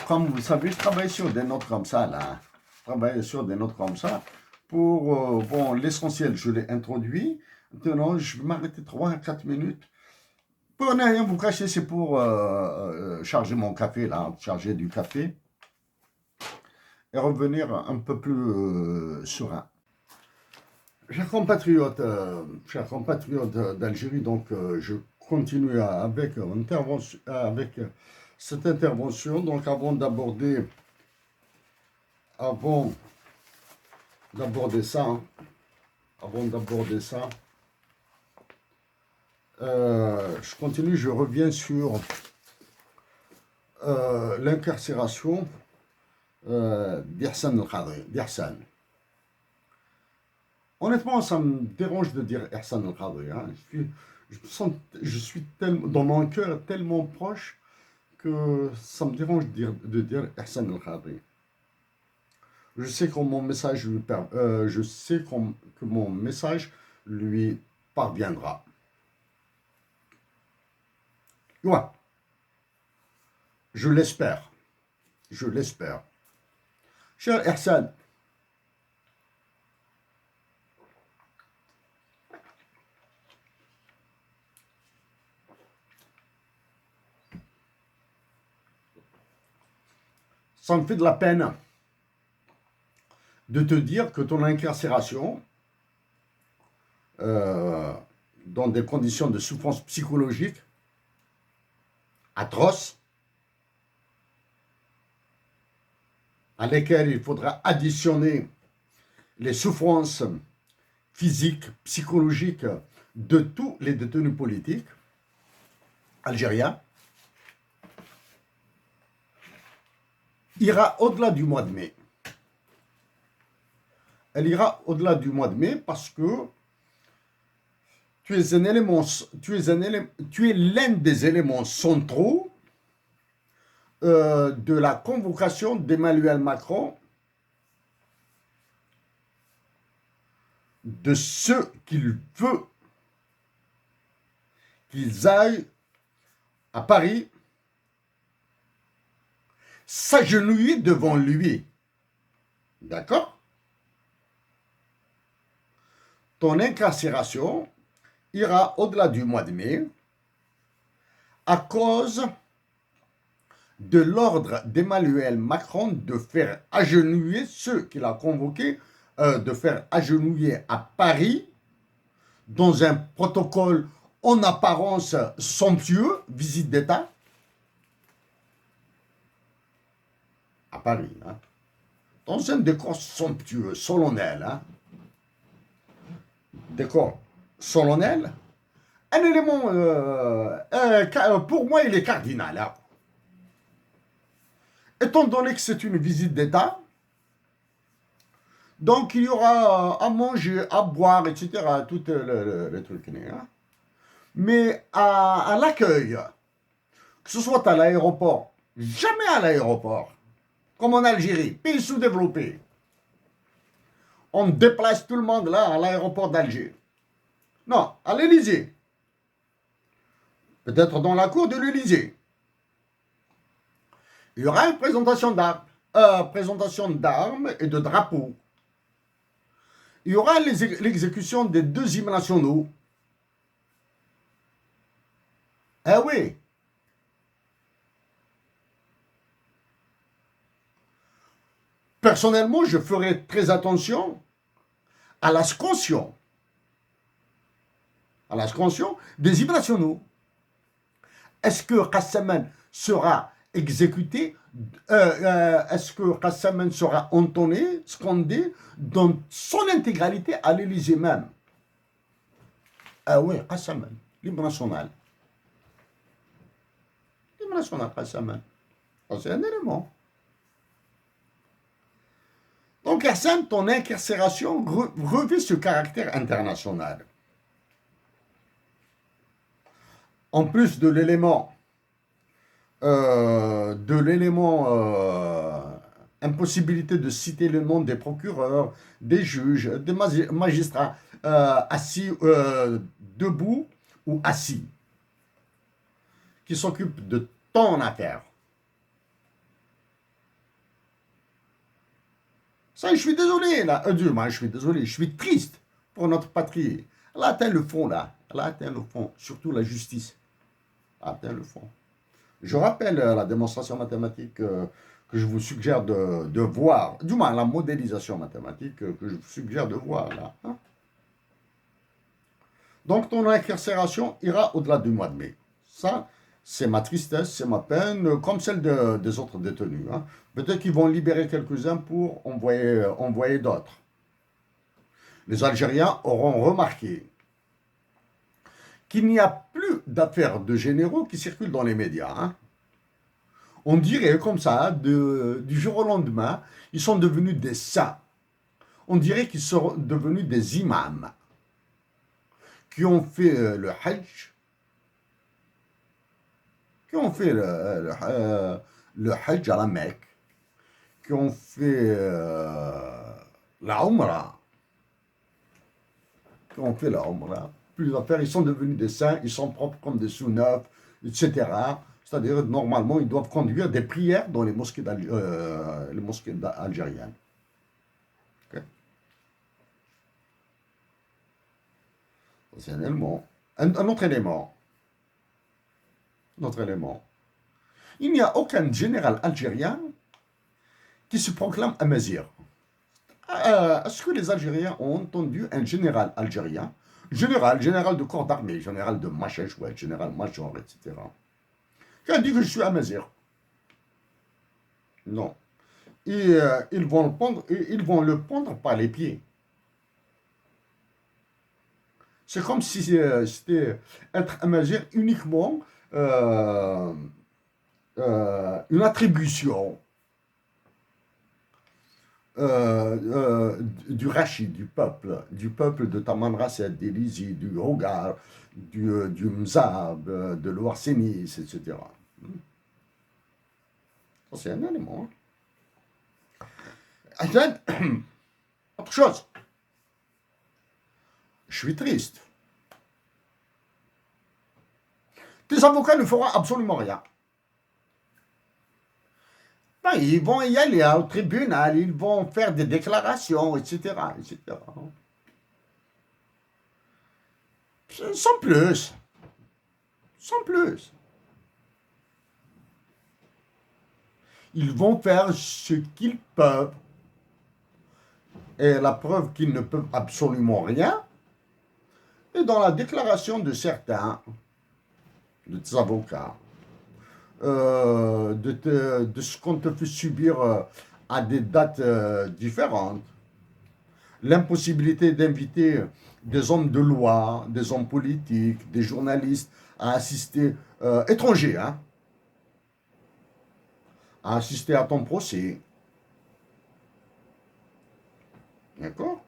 Comme vous savez, je travaille sur des notes comme ça, là. Je travaille sur des notes comme ça. Pour, bon, l'essentiel, je l'ai introduit. Maintenant, je vais m'arrêter 3-4 minutes. Pour ne rien vous cacher, c'est pour charger mon café, là, charger du café. Et revenir un peu plus serein. Chers compatriotes d'Algérie, donc je continue avec cette intervention. Donc avant d'aborder ça, je continue, je reviens sur l'incarcération d'Ihsan El-Khadri, d'Ihsan. Honnêtement, ça me dérange de dire Ihsan El-Khadri. Hein. Je suis dans mon cœur tellement proche que ça me dérange de dire Ihsan El-Khadri. Je sais que mon message que mon message lui parviendra. Ouais. Je l'espère. Je l'espère. Cher Ersan, ça me fait de la peine de te dire que ton incarcération, euh, dans des conditions de souffrance psychologique atroces, à lesquelles il faudra additionner les souffrances physiques, psychologiques de tous les détenus politiques algériens, ira au-delà du mois de mai. Elle ira au-delà du mois de mai parce que tu es l'un des éléments centraux de la convocation d'Emmanuel Macron de ce qu'il veut qu'ils aillent à Paris s'agenouiller devant lui. D'accord? Ton incarcération ira au-delà du mois de mai à cause de l'ordre d'Emmanuel Macron de faire agenouiller ceux qu'il a convoqués, de faire agenouiller à Paris dans un protocole en apparence somptueux, visite d'État, à Paris, hein, dans un décor somptueux, solennel, hein, décor solennel, un élément, pour moi, il est cardinal. Hein. Étant donné que c'est une visite d'État, donc il y aura à manger, à boire, etc., tout le truc. Hein. Mais à l'accueil, que ce soit à l'aéroport, jamais à l'aéroport, comme en Algérie, pays sous-développé, on déplace tout le monde là à l'aéroport d'Alger. Non, à l'Élysée. Peut-être dans la cour de l'Élysée. Il y aura une présentation d'armes et de drapeaux. Il y aura l'exécution des 2 hymnes nationaux. Ah oui. Personnellement, je ferai très attention à la scansion des hymnes nationaux. Est-ce que Kassaman sera exécuté? Est-ce que Kassaman sera entonné, scandé dans son intégralité à l'Élysée même? Ah oui, Kassaman, l'hymne national. L'hymne national, Kassaman. C'est un élément. Donc, Hassan, ton incarcération revêt ce caractère international. En plus de l'élément impossibilité de citer le nom des procureurs, des juges, des magistrats assis debout ou assis, qui s'occupent de ton affaire. Ça, je suis désolé, là. Je suis désolé, je suis triste pour notre patrie. Elle a atteint le fond, là. Elle a atteint le fond, surtout la justice. Elle a atteint le fond. Je rappelle la démonstration mathématique que je vous suggère de voir, du moins la modélisation mathématique que je vous suggère de voir, là. Hein? Donc, ton incarcération ira au-delà du mois de mai. Ça, c'est ma tristesse, c'est ma peine, comme celle des autres détenus. Hein. Peut-être qu'ils vont libérer quelques-uns pour envoyer d'autres. Les Algériens auront remarqué qu'il n'y a plus d'affaires de généraux qui circulent dans les médias. Hein. On dirait comme ça, du jour au lendemain, ils sont devenus des saints. On dirait qu'ils sont devenus des imams qui ont fait le Hajj, qui ont fait le Hajj à la Mecque, qui ont fait la Umrah, plus d'affaires, ils sont devenus des saints, ils sont propres comme des sous-neufs, etc. C'est-à-dire, normalement, ils doivent conduire des prières dans les mosquées algériennes. Okay. C'est un élément. Un autre élément. Un autre élément. Il n'y a aucun général algérien qui se proclame amazir. Est-ce que les Algériens ont entendu un général algérien, général de corps d'armée, général de Machèche, ouais, général major, etc., qui a dit que je suis amazir? Non. Et ils vont le prendre par les pieds. C'est comme si c'était être amazir uniquement une attribution du Rachid, du peuple de Taman Rasset, d'Elizi, du Hogar, du Mzab, de l'Ouarsénis, etc. Ça, c'est un élément. Autre chose. Je suis triste. Tes avocats ne feront absolument rien. Ben, ils vont y aller au tribunal, ils vont faire des déclarations, etc., etc. Sans plus. Sans plus. Ils vont faire ce qu'ils peuvent. Et la preuve qu'ils ne peuvent absolument rien est dans la déclaration de certains, de tes avocats, de ce qu'on te fait subir à des dates différentes. L'impossibilité d'inviter des hommes de loi, des hommes politiques, des journalistes à assister, étrangers, hein, à assister à ton procès. D'accord?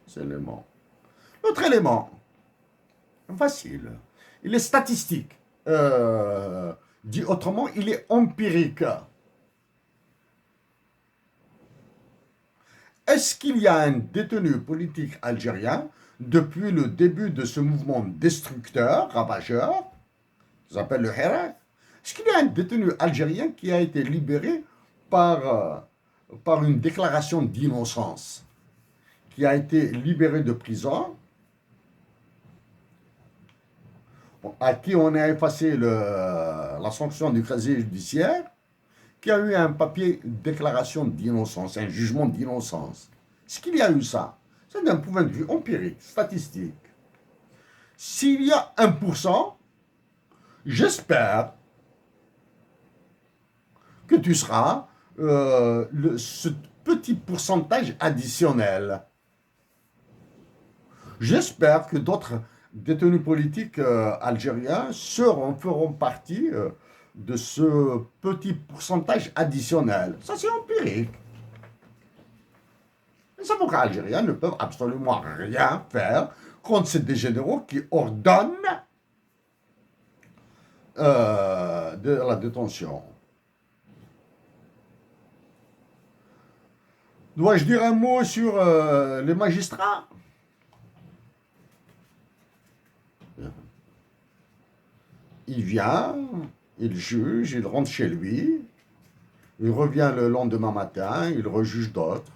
C'est l'élément. L'autre élément, facile, il est statistique. Dit autrement, il est empirique. Est-ce qu'il y a un détenu politique algérien depuis le début de ce mouvement destructeur, ravageur, qui s'appelle le Hirak? Est-ce qu'il y a un détenu algérien qui a été libéré par une déclaration d'innocence, qui a été libéré de prison, à qui on a effacé la sanction du casier judiciaire, qui a eu un papier déclaration d'innocence, un jugement d'innocence? Est-ce qu'il y a eu ça? C'est d'un point de vue empirique, statistique. S'il y a 1%, j'espère que tu seras ce petit pourcentage additionnel. J'espère que d'autres détenus politiques algériens feront partie de ce petit pourcentage additionnel. Ça, c'est empirique. Les avocats algériens ne peuvent absolument rien faire contre ces généraux qui ordonnent de la détention. Dois-je dire un mot sur les magistrats? Il vient, il juge, il rentre chez lui, il revient le lendemain matin, il rejuge d'autres,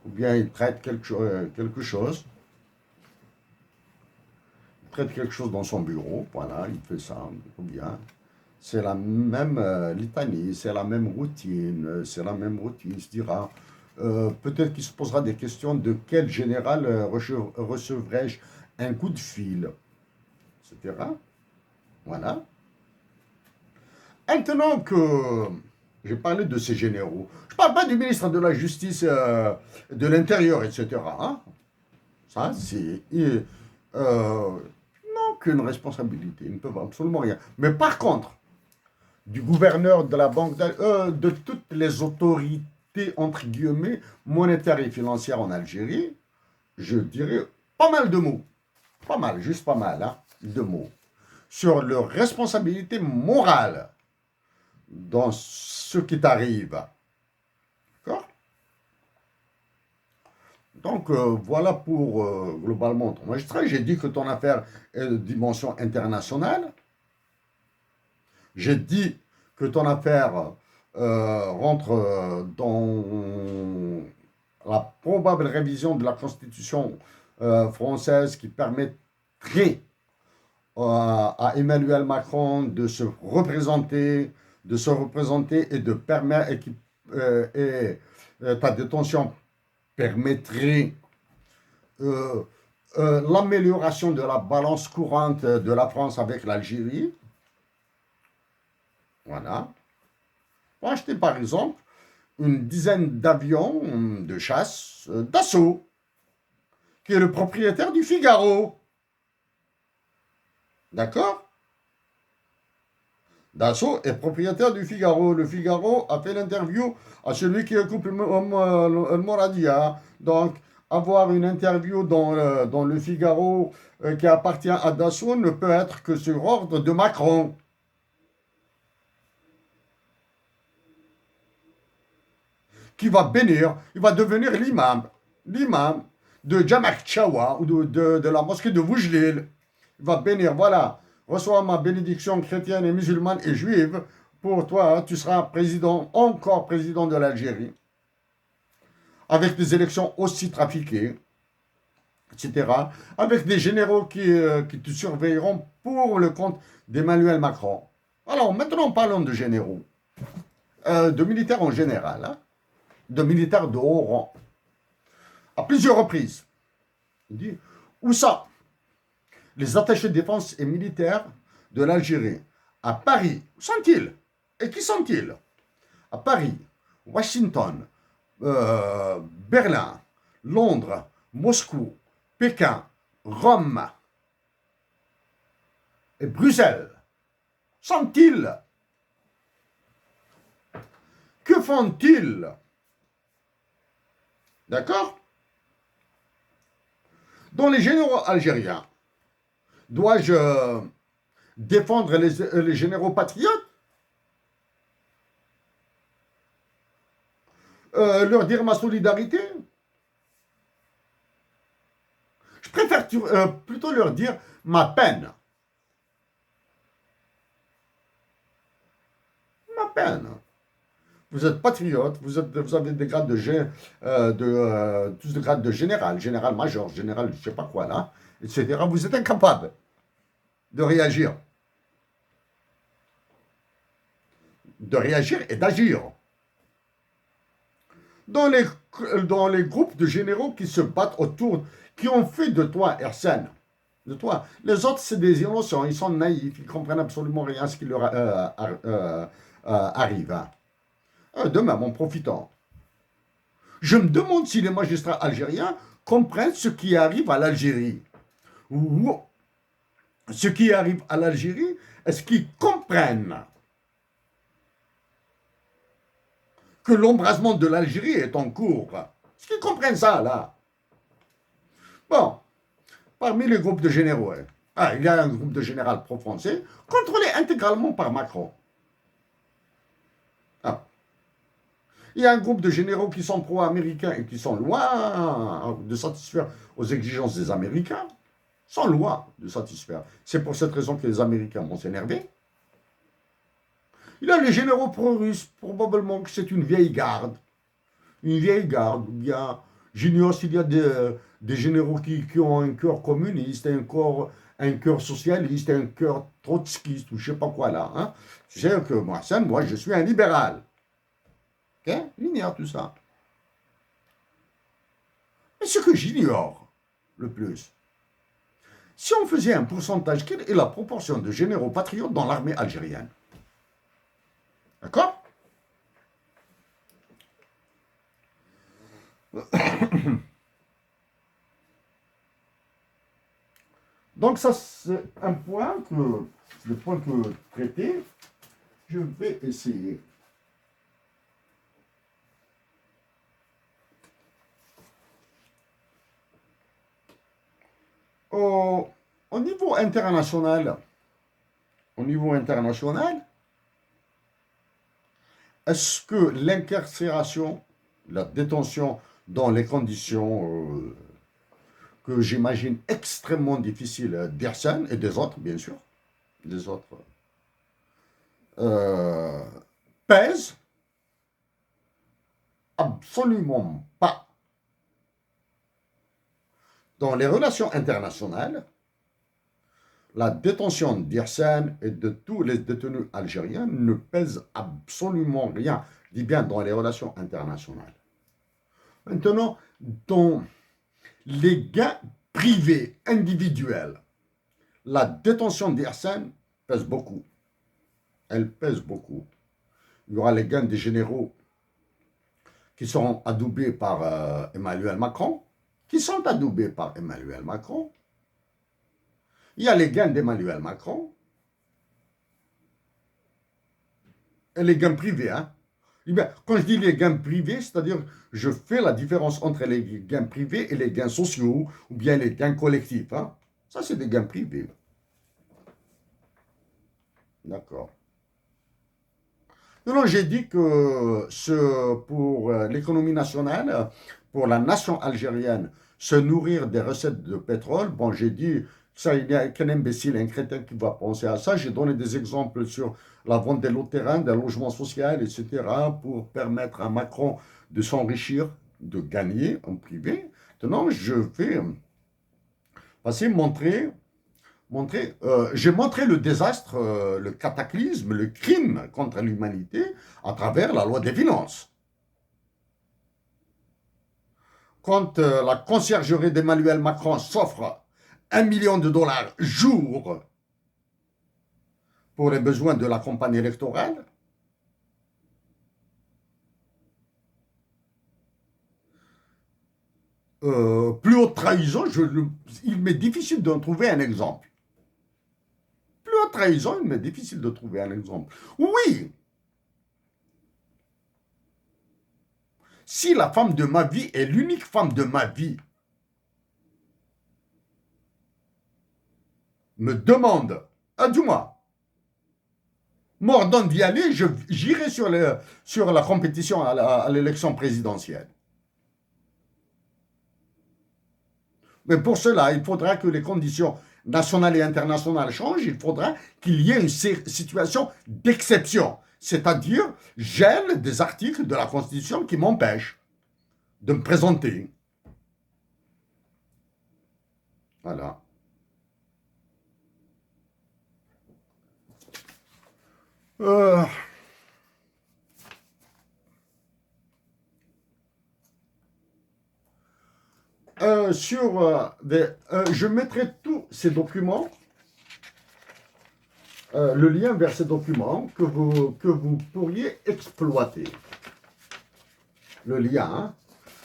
ou bien il traite quelque chose, il traite quelque chose dans son bureau, voilà, il fait ça, ou bien c'est la même litanie, c'est la même routine, il se dira, peut-être qu'il se posera des questions de quel général recevrai-je un coup de fil, etc. Voilà. Maintenant que j'ai parlé de ces généraux, je ne parle pas du ministre de la Justice, de l'Intérieur, etc. Hein? Ça, c'est... n'ont aucune responsabilité, ils ne peuvent absolument rien. Mais par contre, du gouverneur de la banque, de toutes les autorités, entre guillemets, monétaires et financières en Algérie, je dirais pas mal de mots. Pas mal, juste pas mal, hein, de mots. Sur leur responsabilité morale dans ce qui t'arrive. D'accord? Donc, voilà pour globalement ton magistrat. J'ai dit que ton affaire est de dimension internationale. J'ai dit que ton affaire rentre dans la probable révision de la Constitution française qui permettrait à Emmanuel Macron de se représenter et de permettre ta détention permettrait euh, l'amélioration de la balance courante de la France avec l'Algérie. Voilà. Pour acheter par exemple une dizaine d'avions de chasse Dassault, qui est le propriétaire du Figaro. D'accord? Dassault est propriétaire du Figaro. Le Figaro a fait l'interview à celui qui occupe le Moradia. Donc, avoir une interview dans le Figaro qui appartient à Dassault ne peut être que sur ordre de Macron. Qui va bénir, il va devenir l'imam de Jamak Chawa ou de la mosquée de Boujlil. Il va bénir, voilà, reçois ma bénédiction chrétienne et musulmane et juive. Pour toi, tu seras président, encore président de l'Algérie, avec des élections aussi trafiquées, etc., avec des généraux qui te surveilleront pour le compte d'Emmanuel Macron. Alors, maintenant, parlons de généraux, de militaires en général, hein, de militaires de haut rang, à plusieurs reprises. Il dit, où ça? Les attachés de défense et militaires de l'Algérie, à Paris, où sont-ils? Et qui sont-ils? À Paris, Washington, Berlin, Londres, Moscou, Pékin, Rome et Bruxelles. Sont-ils? Que font-ils? D'accord? Dans les généraux algériens, dois-je défendre les généraux patriotes? Leur dire ma solidarité? Je préfère plutôt leur dire ma peine. Ma peine. Vous êtes patriote, vous avez des grades tous des grades de général, général-major, général je sais pas quoi là, etc. Vous êtes incapable de réagir. De réagir et d'agir. Dans les groupes de généraux qui se battent autour, qui ont fait de toi, Hersen, de toi. Les autres, c'est des innocents, ils sont naïfs, ils comprennent absolument rien à ce qui leur arrive. Hein. De même, en profitant. Je me demande si les magistrats algériens comprennent ce qui arrive à l'Algérie. Ou ce qui arrive à l'Algérie, est-ce qu'ils comprennent que l'embrasement de l'Algérie est en cours? Est-ce qu'ils comprennent ça, là? Bon, parmi les groupes de généraux, il y a un groupe de général pro-français contrôlé intégralement par Macron. Ah. Il y a un groupe de généraux qui sont pro-américains et qui sont loin de satisfaire aux exigences des Américains. Sont loin de satisfaire. C'est pour cette raison que les Américains vont s'énerver. Il y a les généraux pro-russes, probablement que c'est une vieille garde. Une vieille garde. J'ignore s'il y a des généraux qui ont un cœur communiste, un cœur socialiste, un cœur trotskiste, ou je ne sais pas quoi là. Hein. Tu sais que moi, je suis un libéral. Okay? J'ignore tout ça. Mais ce que j'ignore le plus, si on faisait un pourcentage, quelle est la proportion de généraux patriotes dans l'armée algérienne? D'accord? Donc ça, c'est un point le point que traiter, je vais essayer. Au niveau international, est-ce que l'incarcération, la détention dans les conditions que j'imagine extrêmement difficiles d'Hersen et des autres, bien sûr, des autres, euh, pèse absolument pas dans les relations internationales. La détention d'Hirsen et de tous les détenus algériens ne pèse absolument rien, je dis bien dans les relations internationales. Maintenant, dans les gains privés, individuels, la détention d'Hirsen pèse beaucoup. Elle pèse beaucoup. Il y aura les gains des généraux qui seront adoubés par Emmanuel Macron, qui sont adoubés par Emmanuel Macron. Il y a les gains d'Emmanuel Macron et les gains privés. Hein. Quand je dis les gains privés, c'est-à-dire je fais la différence entre les gains privés et les gains sociaux ou bien les gains collectifs. Hein. Ça, c'est des gains privés. D'accord. Non, j'ai dit que pour l'économie nationale, pour la nation algérienne, se nourrir des recettes de pétrole, bon, j'ai dit, ça, il n'y a qu'un imbécile, un crétin qui va penser à ça. J'ai donné des exemples sur la vente des lots de terrain, des logements sociaux, etc., pour permettre à Macron de s'enrichir, de gagner en privé. Maintenant, je vais passer j'ai montré le désastre, le cataclysme, le crime contre l'humanité à travers la loi des finances. Quand la conciergerie d'Emmanuel Macron s'offre 1 million de dollars jour pour les besoins de la campagne électorale, plus haute trahison, il m'est difficile d'en trouver un exemple. Plus haute trahison, il m'est difficile de trouver un exemple. Oui, si la femme de ma vie est l'unique femme de ma vie, me demande, dis-moi, m'ordonne d'y aller, j'irai sur la compétition à l'élection présidentielle. Mais pour cela, il faudra que les conditions nationales et internationales changent. Il faudra qu'il y ait une situation d'exception. C'est-à-dire, gèle des articles de la Constitution qui m'empêchent de me présenter. Voilà. Je mettrai tous ces documents, le lien vers ces documents que vous pourriez exploiter. Le lien, hein.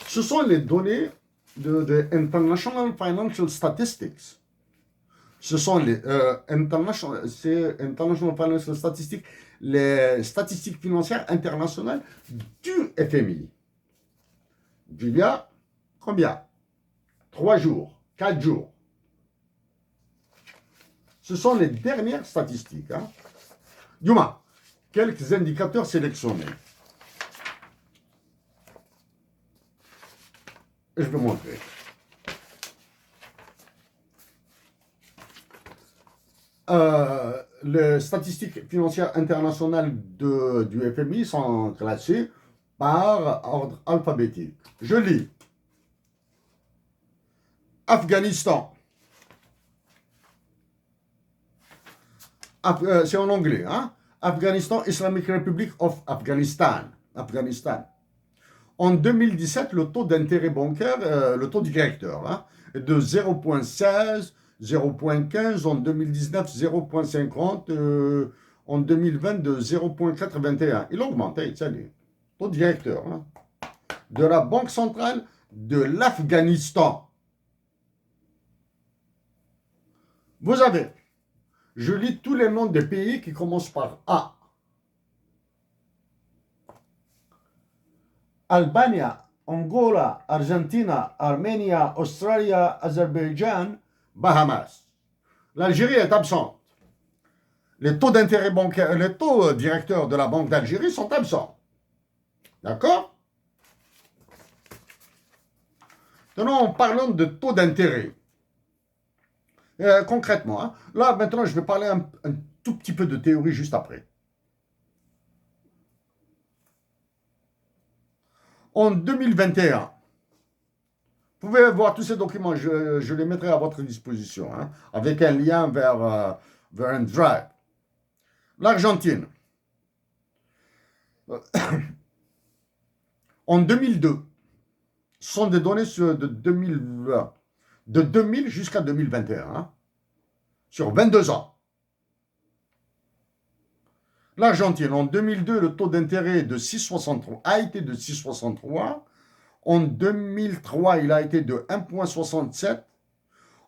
Ce sont les données de International Financial Statistics. Ce sont les International Financial Statistics, les statistiques financières internationales du FMI. Il y a combien? 3 jours, 4 jours. Ce sont les dernières statistiques. Hein. Du moins, quelques indicateurs sélectionnés. Je vais montrer. Les statistiques financières internationales du FMI sont classées par ordre alphabétique. Je lis. Afghanistan. C'est en anglais. Hein? Afghanistan, Islamic Republic of Afghanistan. Afghanistan. En 2017, le taux d'intérêt bancaire, le taux directeur, hein, est de 0,16, 0,15, en 2019, 0,50, en 2020, de 0,81. Il augmente, ça y est. Taux directeur. Hein, de la Banque centrale de l'Afghanistan. Vous avez, je lis tous les noms des pays qui commencent par A. Albania, Angola, Argentina, Arménie, Australie, Azerbaïdjan, Bahamas. L'Algérie est absente. Les taux d'intérêt bancaire, les taux directeurs de la Banque d'Algérie sont absents. D'accord? Maintenant, parlons de taux d'intérêt. Concrètement, hein, là, maintenant, je vais parler un tout petit peu de théorie juste après. En 2021, vous pouvez voir tous ces documents, je les mettrai à votre disposition, hein, avec un lien vers un drive. L'Argentine, en 2002, ce sont des données de 2000 jusqu'à 2021, hein, sur 22 ans. L'Argentine, en 2002, le taux d'intérêt de 6,63 a été de 6,63. En 2003, il a été de 1,67.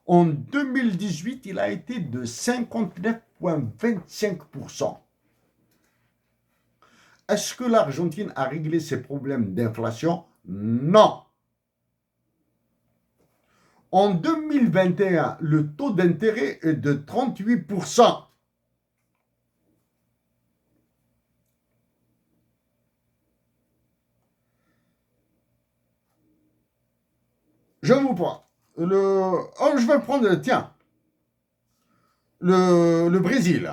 En 2018, il a été de 59,25%. Est-ce que l'Argentine a réglé ses problèmes d'inflation? Non. En 2021, le taux d'intérêt est de 38%. Je vous prends. Je vais prendre, tiens, le Brésil,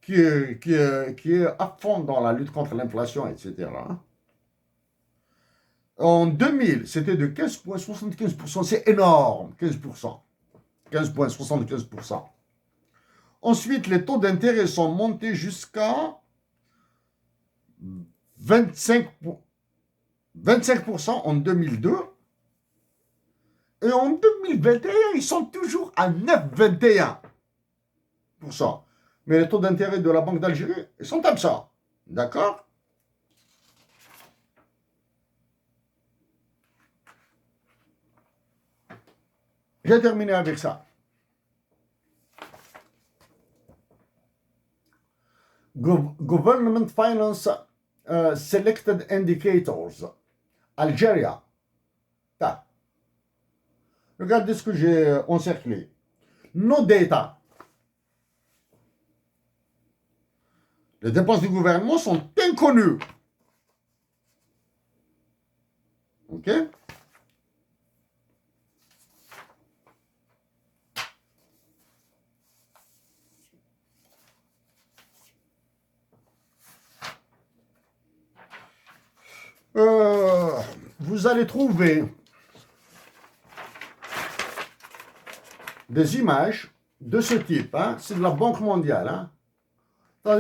qui est à fond dans la lutte contre l'inflation, etc. En 2000, c'était de 15,75%. C'est énorme, 15%. 15,75%. Ensuite, les taux d'intérêt sont montés jusqu'à 25% en 2002. Et en 2021, ils sont toujours à 9,21%. Mais les taux d'intérêt de la Banque d'Algérie, ils sont absents. D'accord? J'ai terminé avec ça. Government Finance Selected Indicators. Algérie. Regardez ce que j'ai encerclé. Nos data. Les dépenses du gouvernement sont inconnues. OK? Vous allez trouver des images de ce type. Hein? C'est de la Banque mondiale. Hein?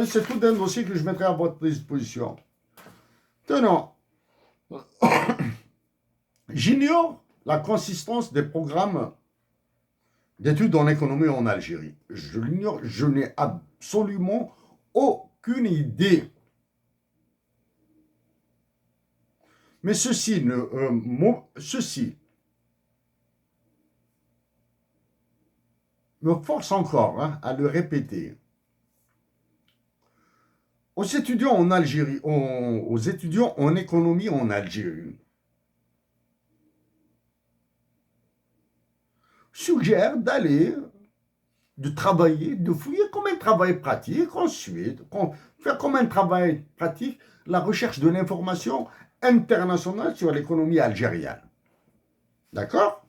C'est tout un dossier que je mettrai à votre disposition. Tenons. J'ignore la consistance des programmes d'études en économie en Algérie. Je l'ignore. Je n'ai absolument aucune idée. Mais ceci me force encore à le répéter. Aux étudiants en Algérie, aux étudiants en économie en Algérie, suggère d'aller, de travailler, de fouiller comme un travail pratique, ensuite, faire comme un travail pratique la recherche de l'information internationale sur l'économie algérienne. D'accord?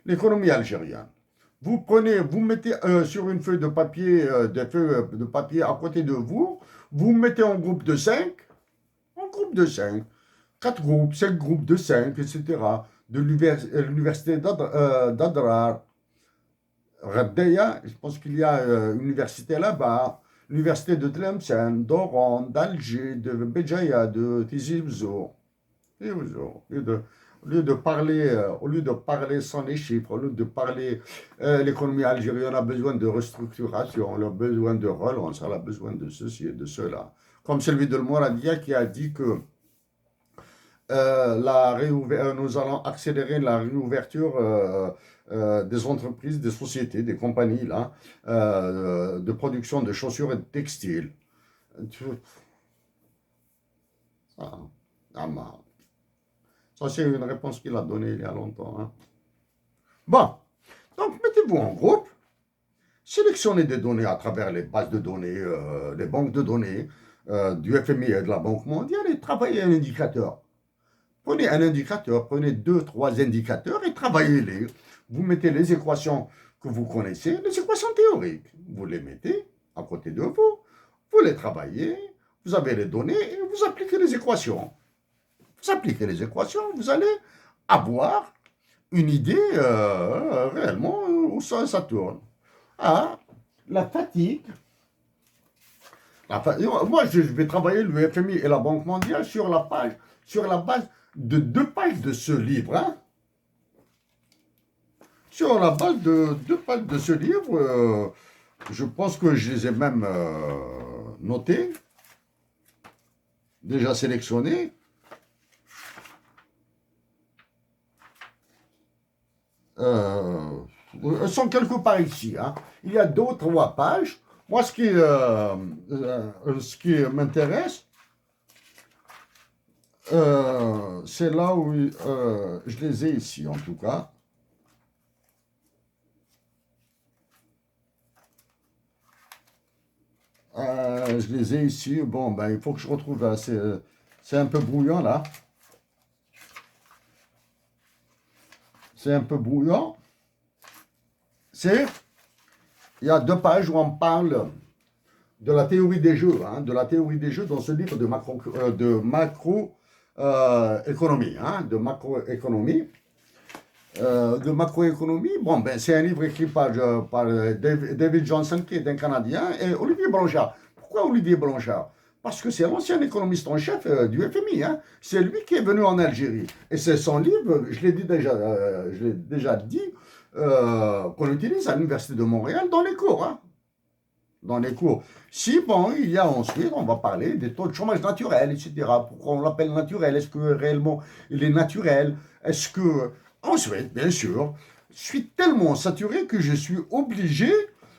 L'économie algérienne. Vous mettez sur une feuille de papier, des feuilles de papier à côté de vous, vous mettez en groupe de 5, 4 groupes, 5 groupes de 5, etc. De l'université d'Adrar, Rabdeya, je pense qu'il y a une université là-bas, l'université de Tlemcen, d'Oran, d'Alger, de Béjaïa, de Tizi Ouzou. Au lieu de parler sans les chiffres, au lieu de parler l'économie algérienne a besoin de restructuration, elle a besoin de relance, elle a besoin de ceci et de cela. Comme celui de Mouradia qui a dit que nous allons accélérer la réouverture des entreprises, des sociétés, des compagnies là, de production de chaussures et de textiles. Ça, c'est une réponse qu'il a donnée il y a longtemps. Hein. Bon, donc mettez-vous en groupe, sélectionnez des données à travers les bases de données, les banques de données du FMI et de la Banque mondiale et travaillez un indicateur. Prenez un indicateur, prenez 2, 3 indicateurs et travaillez-les. Vous mettez les équations que vous connaissez, les équations théoriques. Vous les mettez à côté de vous, vous les travaillez, vous avez les données et vous appliquez les équations. Vous appliquez les équations, vous allez avoir une idée réellement où ça tourne. Ah, la fatigue. Moi, je vais travailler le FMI et la Banque mondiale sur la base de 2 pages de ce livre. Hein. Sur la base de 2 pages de ce livre, je pense que je les ai même notés, déjà sélectionnés. Sont quelque part ici. Hein. Il y a 2 ou 3 pages. Moi, ce qui m'intéresse, c'est là où je les ai ici, en tout cas. Je les ai ici. Bon, ben, il faut que je retrouve. C'est un peu brouillant, là. C'est un peu brouillant. Il y a 2 pages où on parle de la théorie des jeux, hein, de la théorie des jeux dans ce livre de macroéconomie, hein, de macroéconomie. Bon, ben, c'est un livre écrit par David Johnson, qui est un Canadien, et Olivier Blanchard. Pourquoi Olivier Blanchard? Parce que c'est l'ancien économiste en chef du FMI. Hein. C'est lui qui est venu en Algérie. Et c'est son livre, je l'ai déjà dit, qu'on utilise à l'Université de Montréal dans les cours. Hein. Dans les cours. Si, bon, il y a ensuite, on va parler des taux de chômage naturel, etc. Pourquoi on l'appelle naturel? Est-ce que réellement il est naturel? Est-ce que... Ensuite, bien sûr, je suis tellement saturé que je suis obligé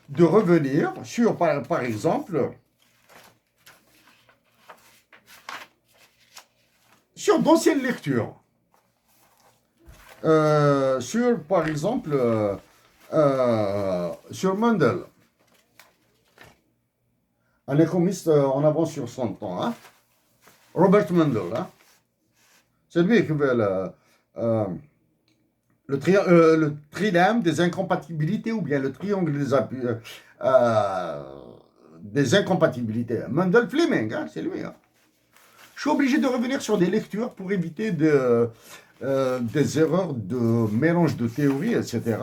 de revenir sur, par exemple, sur d'anciennes lectures. Sur, par exemple, sur Mendel. Un économiste en avance sur son temps, hein? Robert Mendel. Hein? C'est lui qui fait le trilemme des incompatibilités ou bien le triangle des incompatibilités. Mendel Fleming, hein? C'est lui. Hein? Je suis obligé de revenir sur des lectures pour éviter des erreurs de mélange de théories, etc.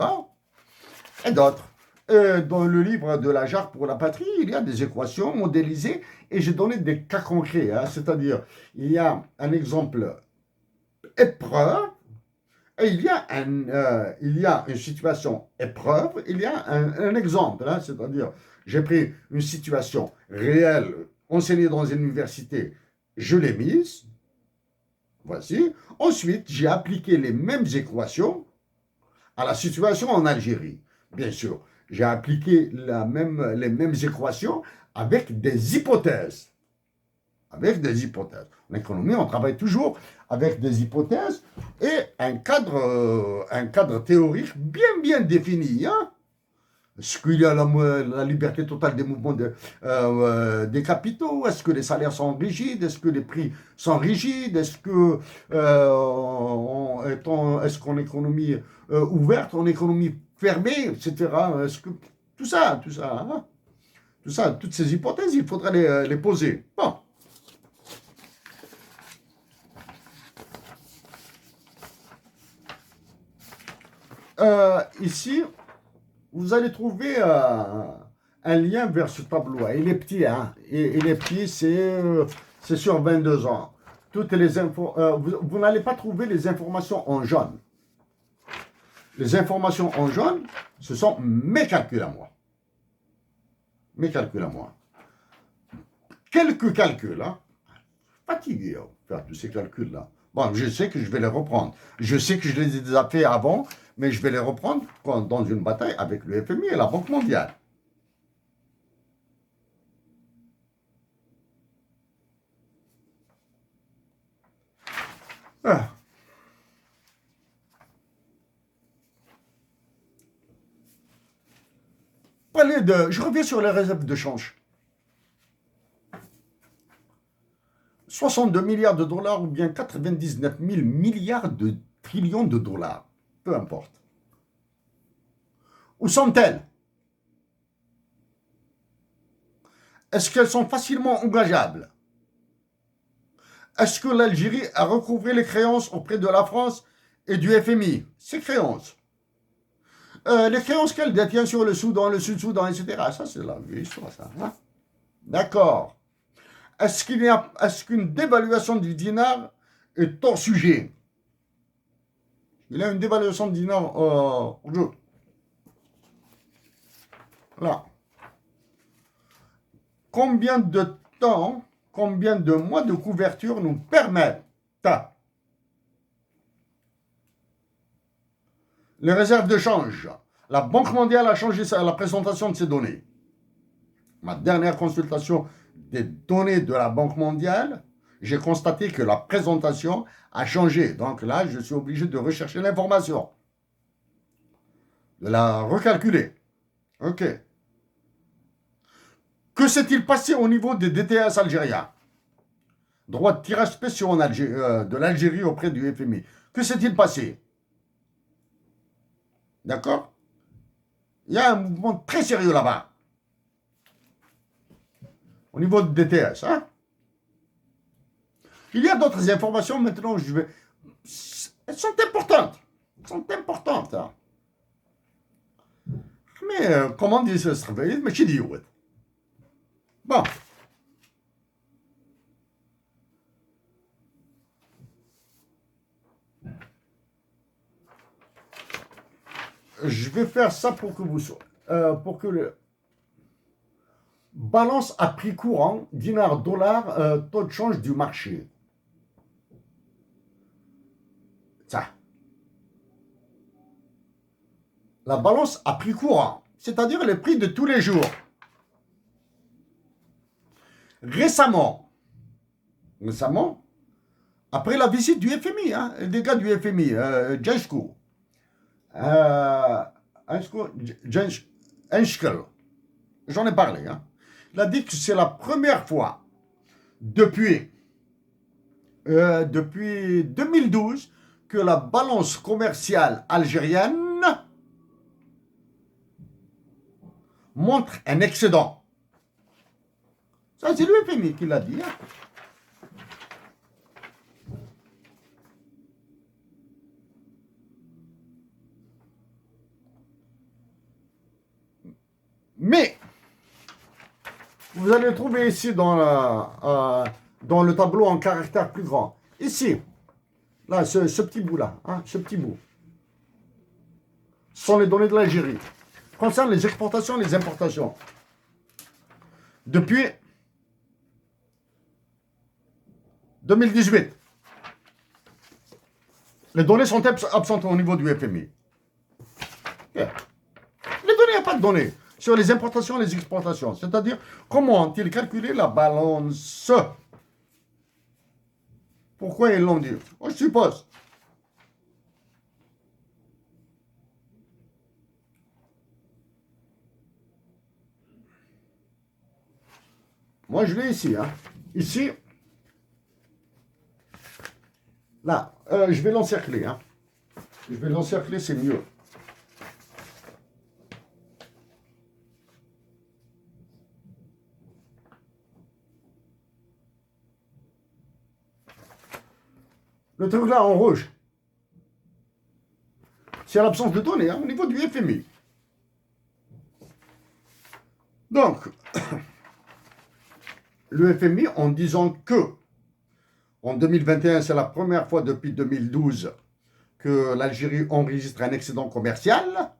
Et d'autres. Dans le livre de la jarre pour la patrie, il y a des équations modélisées et j'ai donné des cas concrets. Hein, c'est-à-dire, il y a un exemple épreuve et il y a une situation épreuve, il y a un exemple. Hein, c'est-à-dire, j'ai pris une situation réelle enseignée dans une université, je l'ai mise. Voici. Ensuite, j'ai appliqué les mêmes équations à la situation en Algérie. Bien sûr, j'ai appliqué les mêmes équations avec des hypothèses. Avec des hypothèses. En économie, on travaille toujours avec des hypothèses et un cadre théorique bien défini. Hein. Est-ce qu'il y a la liberté totale des mouvements des capitaux? Est-ce que les salaires sont rigides? Est-ce que les prix sont rigides? Est-ce qu'en économie ouverte, en économie fermée, etc. Est-ce que tout ça, hein? Tout ça, toutes ces hypothèses, il faudra les poser. Bon. Ici, vous allez trouver un lien vers ce tableau. Il est petit, hein. Il est petit, c'est sur 22 ans. Toutes les infos, vous n'allez pas trouver les informations en jaune. Les informations en jaune, ce sont mes calculs à moi. Mes calculs à moi. Quelques calculs, hein. Fatigué, hein, faire tous ces calculs-là. Bon, je sais que je vais les reprendre. Je sais que je les ai déjà fait avant, mais je vais les reprendre dans une bataille avec le FMI et la Banque mondiale. Ah. Je reviens sur les réserves de change. 62 milliards de dollars ou bien 99 000 milliards de trillions de dollars. Peu importe. Où sont-elles? Est-ce qu'elles sont facilement engageables? Est-ce que l'Algérie a recouvré les créances auprès de la France et du FMI? Ces créances. Les créances qu'elle détient sur le Soudan, le Sud-Soudan, etc. Ça, c'est la vieille histoire, ça. Hein? D'accord. Est-ce qu'une dévaluation du dinar est hors sujet? Il y a une dévaluation du dinar aujourd'hui. Là. Combien de temps, combien de mois de couverture nous permettent les réserves de change? La Banque mondiale a changé la présentation de ces données. Ma dernière consultation des données de la Banque mondiale, j'ai constaté que la présentation a changé. Donc là, je suis obligé de rechercher l'information, de la recalculer. OK. Que s'est-il passé au niveau des DTS algériens? Droit de tirage spéciaux de l'Algérie auprès du FMI. Que s'est-il passé? D'accord? Il y a un mouvement très sérieux là-bas. Au niveau de DTS. Hein? Il y a d'autres informations maintenant. Elles sont importantes. Elles sont importantes. Hein? Mais comment dire ça se réveille? Mais je dis ouais. Bon. Je vais faire ça pour que vous pour que le balance à prix courant, dinar, dollar, taux de change du marché. Ça. La balance à prix courant, c'est-à-dire les prix de tous les jours. Récemment, après la visite du FMI, hein, des gars du FMI, Jensko, Jenschkel, j'en ai parlé, hein. Il a dit que c'est la première fois depuis 2012 que la balance commerciale algérienne montre un excédent. Ça, c'est le FMI qui l'a dit. Hein. Mais, vous allez trouver ici dans le tableau en caractère plus grand. Ici, là, ce petit bout-là, hein, ce petit bout, ce sont les données de l'Algérie. Concernant les exportations et les importations. Depuis 2018, les données sont absentes au niveau du FMI. Yeah. Les données, il n'y a pas de données sur les importations et les exportations. C'est-à-dire, comment ont-ils calculé la balance? Pourquoi ils l'ont dit? Je suppose. Moi, je l'ai ici. Hein. Ici, là, je vais l'encercler. Hein. Je vais l'encercler, c'est mieux. Le truc là en rouge, c'est l'absence de données hein, au niveau du FMI. Donc, le FMI, en disant que en 2021, c'est la première fois depuis 2012 que l'Algérie enregistre un excédent commercial,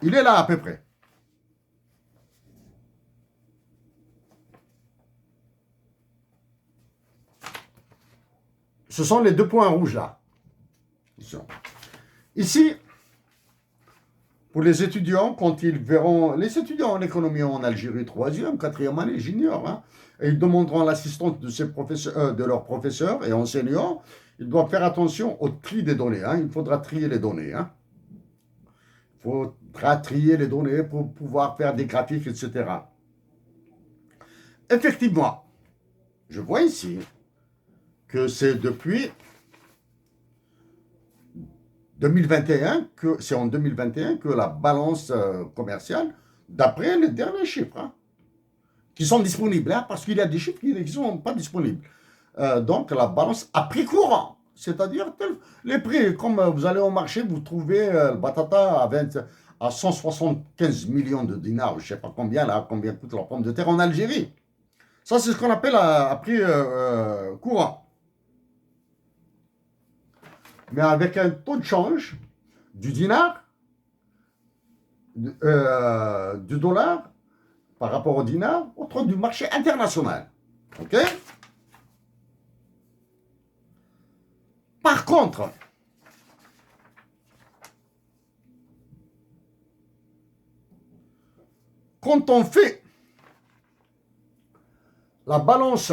il est là à peu près. Ce sont les deux points rouges là. Ici, pour les étudiants, quand ils verront, les étudiants en économie en Algérie, 3e, 4e année, junior, hein, et ils demanderont l'assistance de leurs professeurs et enseignants, ils doivent faire attention au tri des données. Hein. Il faudra trier les données. Hein. Il faudra trier les données pour pouvoir faire des graphiques, etc. Effectivement, je vois ici que c'est depuis 2021 c'est en 2021 que la balance commerciale, d'après les derniers chiffres, hein, qui sont disponibles, hein, parce qu'il y a des chiffres qui ne sont pas disponibles. Donc la balance à prix courant, c'est-à-dire les prix, comme vous allez au marché, vous trouvez le batata à 175 millions de dinars, je ne sais pas combien, là, combien coûte la pomme de terre en Algérie. Ça, c'est ce qu'on appelle à prix courant. Mais avec un taux de change du dinar, du dollar, par rapport au dinar, autour du marché international. OK? Par contre, quand on fait la balance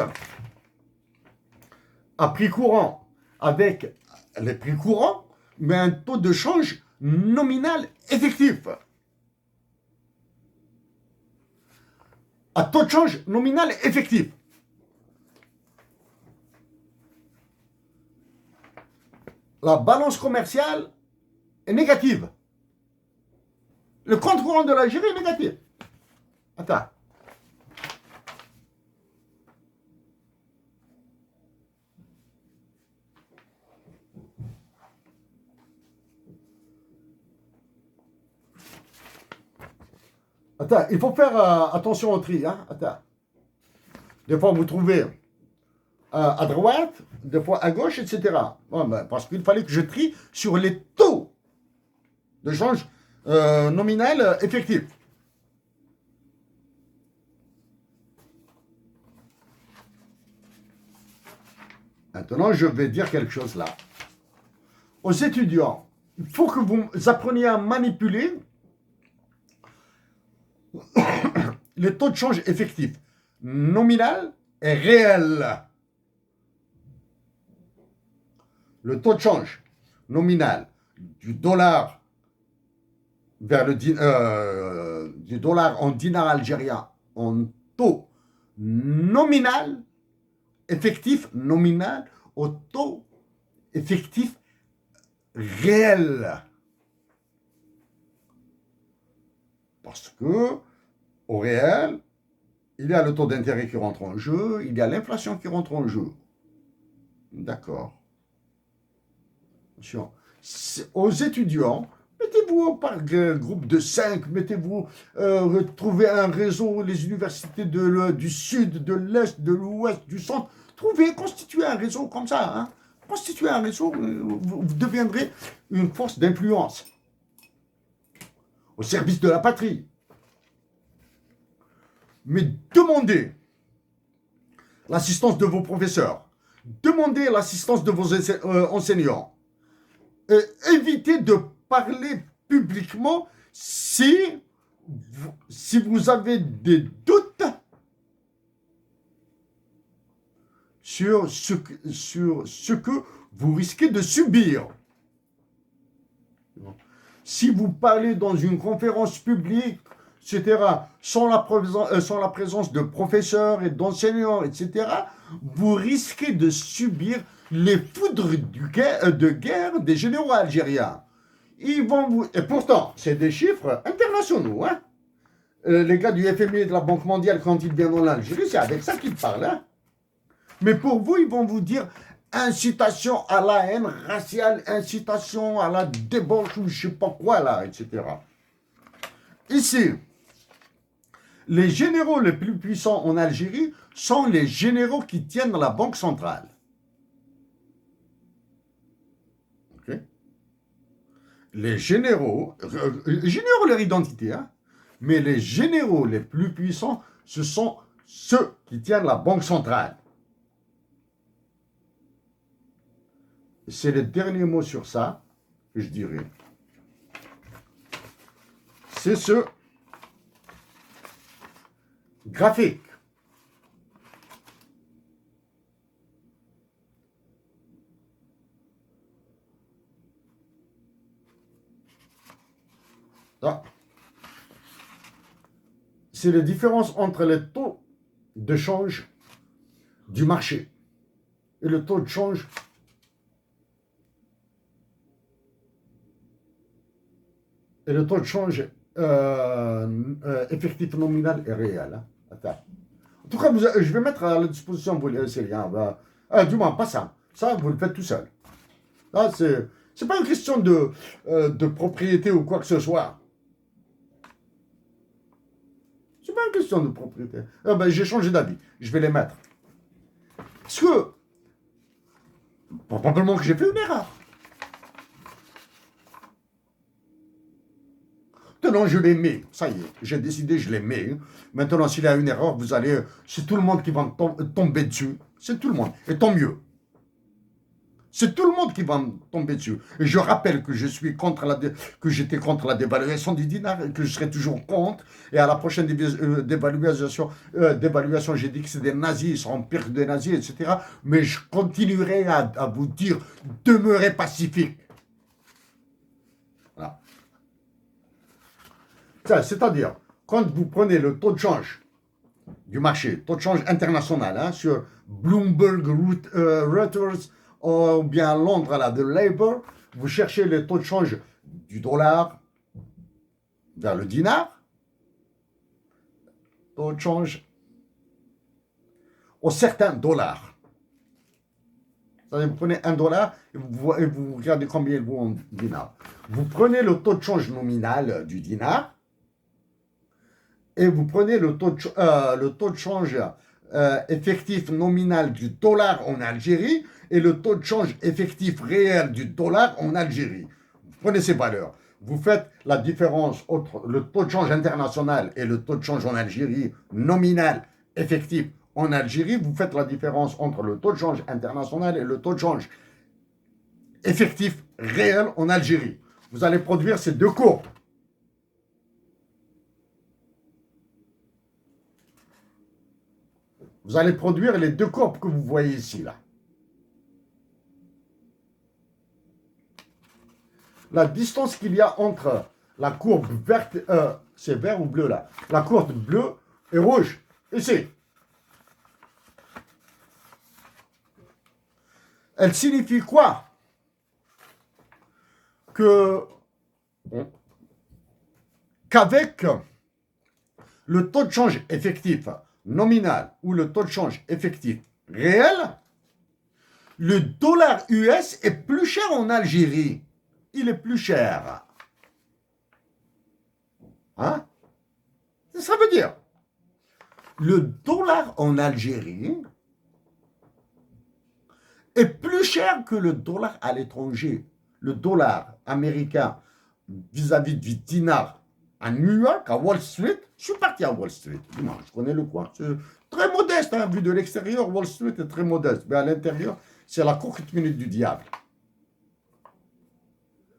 à prix courant avec les prix courants, mais un taux de change nominal effectif. À taux de change nominal effectif. La balance commerciale est négative. Le compte courant de l'Algérie est négatif. Attends. Attends, il faut faire attention au tri. Hein? Attends. Des fois, vous trouvez à droite, des fois à gauche, etc. Bon, ben, parce qu'il fallait que je trie sur les taux de change nominal effectif. Maintenant, je vais dire quelque chose là. Aux étudiants, il faut que vous appreniez à manipuler les taux de change effectifs, nominal et réel. Le taux de change nominal du dollar vers du dollar en dinar algérien en taux nominal, effectif nominal au taux effectif réel. Parce que au réel, il y a le taux d'intérêt qui rentre en jeu, il y a l'inflation qui rentre en jeu. D'accord. Aux étudiants, mettez-vous par groupe de 5, mettez-vous, trouvez un réseau, les universités du sud, de l'est, de l'ouest, du centre. Trouvez, constituez un réseau comme ça. Hein. Constituez un réseau, vous deviendrez une force d'influence au service de la patrie. Mais demandez l'assistance de vos professeurs, demandez l'assistance de vos enseignants. Évitez de parler publiquement si vous avez des doutes sur ce que vous risquez de subir. Si vous parlez dans une conférence publique, etc., sans la présence de professeurs et d'enseignants, etc., vous risquez de subir les foudres de guerre des généraux algériens. Ils vont vous... Et pourtant, c'est des chiffres internationaux. Hein. Les gars du FMI et de la Banque mondiale, quand ils viennent en Algérie, c'est avec ça qu'ils parlent. Hein. Mais pour vous, ils vont vous dire incitation à la haine raciale, incitation à la débauche ou je ne sais pas quoi là, etc. Ici, les généraux les plus puissants en Algérie sont les généraux qui tiennent la banque centrale. Okay. Les généraux leur identité, hein, mais les généraux les plus puissants, ce sont ceux qui tiennent la banque centrale. C'est le dernier mot sur ça que je dirais. C'est ce graphique. Ah. C'est la différence entre les taux de change du marché et le taux de change effectif nominal et réel. Hein. Attends. tout cas, je vais mettre à la disposition de ces liens. Du moins, pas ça. Ça, vous le faites tout seul. Là, c'est pas une question de propriété ou quoi que ce soit. C'est pas une question de propriété. J'ai changé d'avis. Je vais les mettre. Parce que, probablement que j'ai fait une erreur. Maintenant, je les mets. Ça y est, j'ai décidé, je les mets. Maintenant, s'il y a une erreur, c'est tout le monde qui va tomber dessus. C'est tout le monde. Et tant mieux. C'est tout le monde qui va me tomber dessus. Et je rappelle que j'étais contre la dévaluation du dinar et que je serai toujours contre. Et à la prochaine dévaluation, j'ai dit que c'est des nazis, ils seront pires que des nazis, etc. Mais je continuerai à vous dire, demeurez pacifique. Voilà. C'est-à-dire, quand vous prenez le taux de change du marché, taux de change international, sur Bloomberg, Reuters, ou bien à Londres, là, de Labour, vous cherchez le taux de change du dollar vers le dinar, taux de change au certain dollar. Vous prenez $1 et vous regardez combien il vaut en dinar. Vous prenez le taux de change nominal du dinar et vous prenez le taux de change effectif nominal du dollar en Algérie et le taux de change effectif réel du dollar en Algérie. Vous prenez ces valeurs. Vous faites la différence entre le taux de change international et le taux de change en Algérie nominal effectif en Algérie. Vous faites la différence entre le taux de change international et le taux de change effectif réel en Algérie. Vous allez produire ces deux courbes. Vous allez produire les deux courbes que vous voyez ici, là. La distance qu'il y a entre la courbe verte, c'est vert ou bleu, là. La courbe bleue et rouge, ici. Elle signifie quoi? Qu'avec le taux de change effectif nominal ou le taux de change effectif réel, le dollar US est plus cher en Algérie. Il est plus cher. Hein? Ça veut dire, le dollar en Algérie est plus cher que le dollar à l'étranger. Le dollar américain vis-à-vis du dinar à New York, à Wall Street. Je suis parti à Wall Street. Non, je connais le coin. C'est très modeste, hein, vu de l'extérieur. Wall Street est très modeste. Mais à l'intérieur, c'est la courte minute du diable.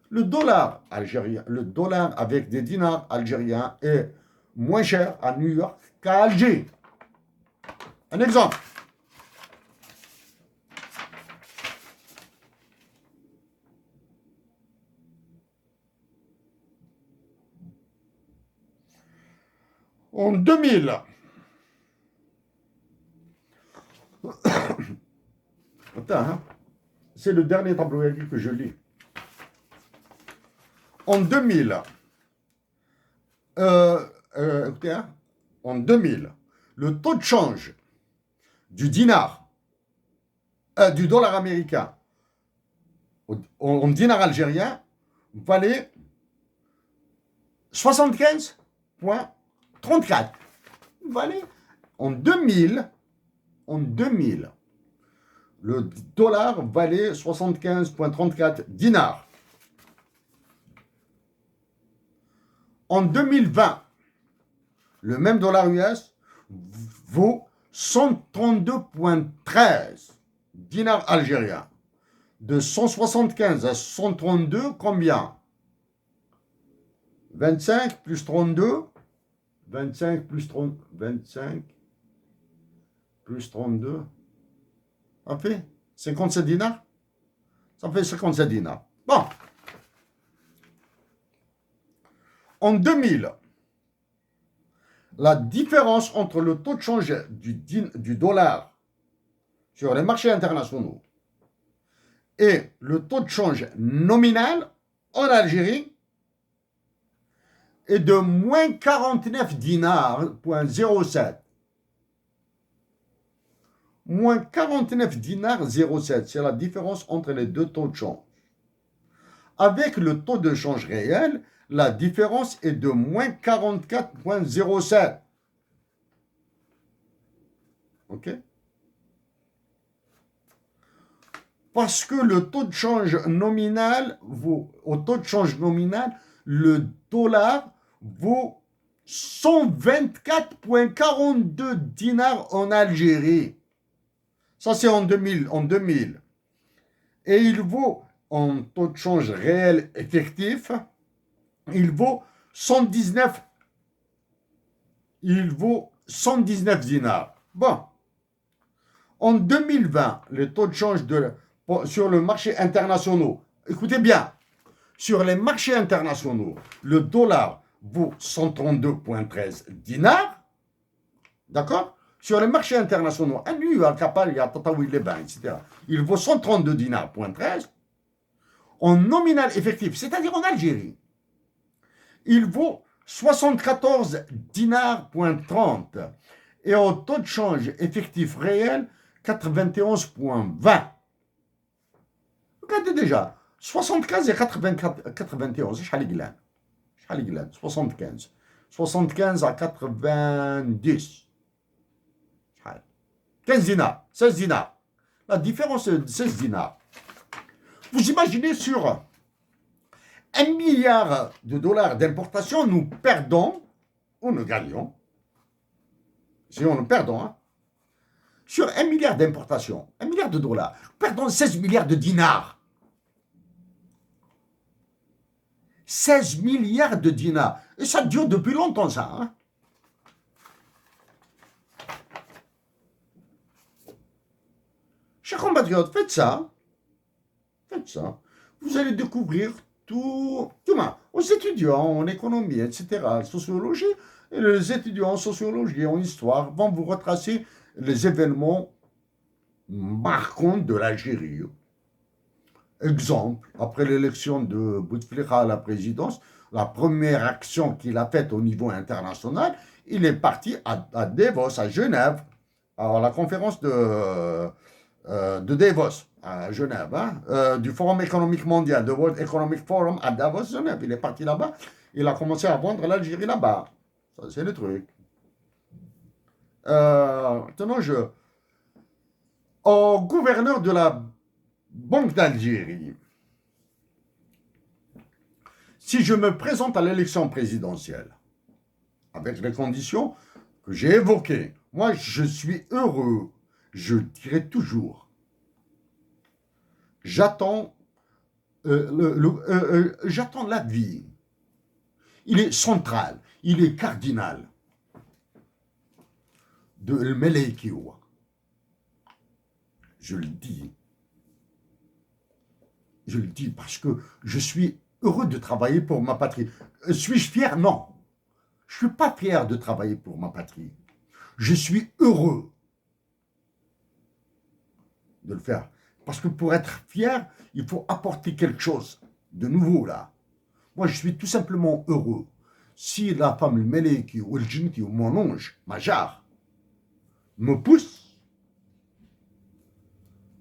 Le dollar algérien, le dollar avec des dinars algériens est moins cher à New York qu'à Alger. Un exemple. En 2000, attends, hein, c'est le dernier tableau que je lis. En 2000, écoutez, hein, en 2000, le taux de change du dinar, du dollar américain en dinar algérien valait 75,34. Valait en 2000, le dollar valait 75,34 dinars. En 2020, le même dollar US vaut 132,13 dinars algériens. De 175 à 132, combien? 25 plus 32, 25 plus 30, 25 plus 32, ça fait 57 dinars. Ça fait 57 dinars. Bon. En 2000, la différence entre le taux de change du dollar sur les marchés internationaux et le taux de change nominal en Algérie est de moins 49 dinars, .07. moins 49 dinars 0,7. C'est la différence entre les deux taux de change. Avec le taux de change réel, la différence est de moins 44,07. OK? Parce que le taux de change nominal, au taux de change nominal, le dollar vaut 124,42 dinars en Algérie. Ça, c'est en 2000. Et il vaut, en taux de change réel effectif, il vaut 119. Il vaut 119 dinars. Bon. En 2020, le taux de change sur le marché international, écoutez bien, sur les marchés internationaux, le dollar vaut 132,13 dinars. D'accord? Sur les marchés internationaux, à New York, à Paris, à Tataouine, les bains, etc., il vaut 132 dinars,13. En nominal effectif, c'est-à-dire en Algérie, il vaut 74 dinars,30. Et au taux de change effectif réel, 91,20. Regardez déjà, 75 et 91, 75. 75 à 90. 15 dinars, 16 dinars. La différence est de 16 dinars. Vous imaginez sur 1 milliard de dollars d'importation, nous perdons ou nous gagnons. Si on nous perdons, hein. Sur 1 milliard d'importation, 1 milliard de dollars, nous perdons 16 milliards de dinars. 16 milliards de dinars. Et ça dure depuis longtemps, ça. Hein. Chers compatriotes, faites ça. Faites ça. Vous allez découvrir tout aux étudiants en économie, etc., sociologie, et les étudiants en sociologie, en histoire, vont vous retracer les événements marquants de l'Algérie. Exemple, après l'élection de Bouteflika à la présidence, la première action qu'il a faite au niveau international, il est parti à Davos, à Genève, à la conférence de Davos, à Genève, hein, du Forum économique mondial, de World Economic Forum à Davos, Genève. Il est parti là-bas, il a commencé à vendre l'Algérie là-bas. Ça, c'est le truc. Maintenant, au gouverneur de la Banque d'Algérie, si je me présente à l'élection présidentielle, avec les conditions que j'ai évoquées, moi, je suis heureux, je dirais toujours, j'attends j'attends la vie. Il est central, il est cardinal de El Melekiwa. Je le dis. Je le dis parce que je suis heureux de travailler pour ma patrie. Suis-je fier? Non. Je ne suis pas fier de travailler pour ma patrie. Je suis heureux de le faire. Parce que pour être fier, il faut apporter quelque chose de nouveau là. Moi, je suis tout simplement heureux. Si la femme, le Meleki ou le Jinti ou mon ange, ma jarre, me pousse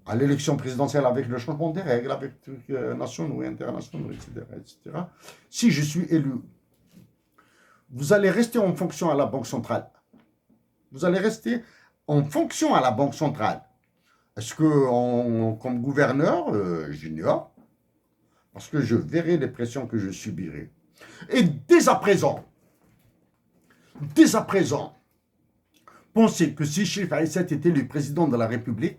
à l'élection présidentielle avec le changement des règles, avec les trucs nationaux et internationaux, etc. Si je suis élu, vous allez rester en fonction à la Banque centrale. Vous allez rester en fonction à la Banque centrale. Est-ce que, comme gouverneur, j'ignore, parce que je verrai les pressions que je subirai. Et dès à présent, pensez que si Chérif Aïssat était le président de la République,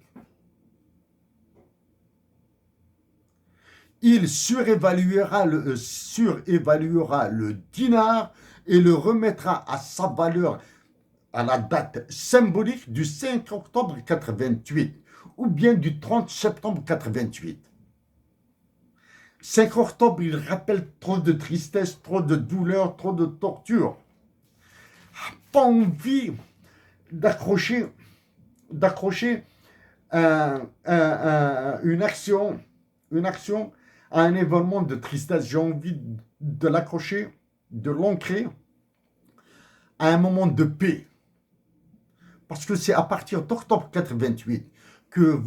il surévaluera le dinar et le remettra à sa valeur à la date symbolique du 5 octobre 88 ou bien du 30 septembre 88. 5 octobre, il rappelle trop de tristesse, trop de douleur, trop de torture. Pas envie d'accrocher une action à un événement de tristesse. J'ai envie de l'accrocher, de l'ancrer à un moment de paix. Parce que c'est à partir d'octobre 88 que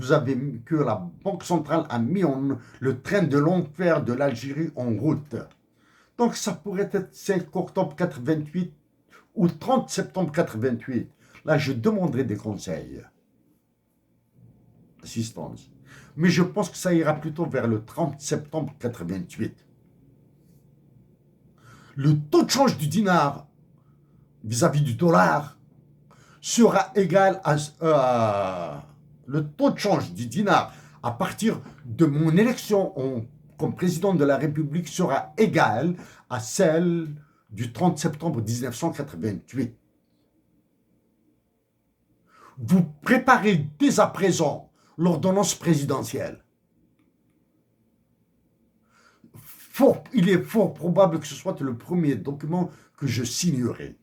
la Banque centrale a mis le train de l'enfer de l'Algérie en route. Donc ça pourrait être 5 octobre 88 ou 30 septembre 88. Là, je demanderai des conseils, assistance. Mais je pense que ça ira plutôt vers le 30 septembre 88. Le taux de change du dinar vis-à-vis du dollar sera égal le taux de change du dinar à partir de mon élection comme président de la République sera égal à celle du 30 septembre 1988. Vous préparez dès à présent l'ordonnance présidentielle. Il est fort probable que ce soit le premier document que je signerai.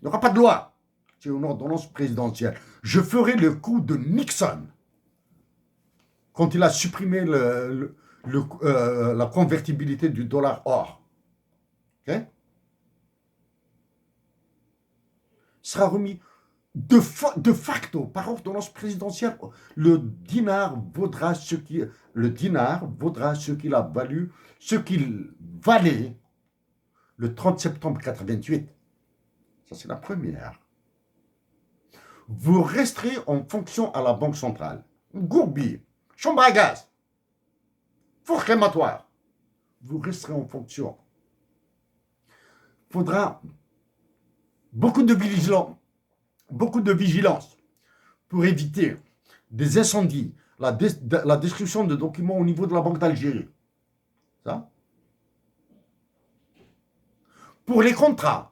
Il n'y aura pas de loi. C'est une ordonnance présidentielle. Je ferai le coup de Nixon quand il a supprimé la convertibilité du dollar or. Okay? Sera remis de facto par ordonnance présidentielle. Le dinar vaudra ce qu'il a valu, ce qu'il valait le 30 septembre 88. Ça, c'est la première. Vous resterez en fonction à la Banque centrale. Gourbi, chambre à gaz, four crématoire. Vous resterez en fonction. Il faudra beaucoup de vigilance pour éviter des incendies, la destruction de documents au niveau de la Banque d'Algérie. Ça. Pour les contrats,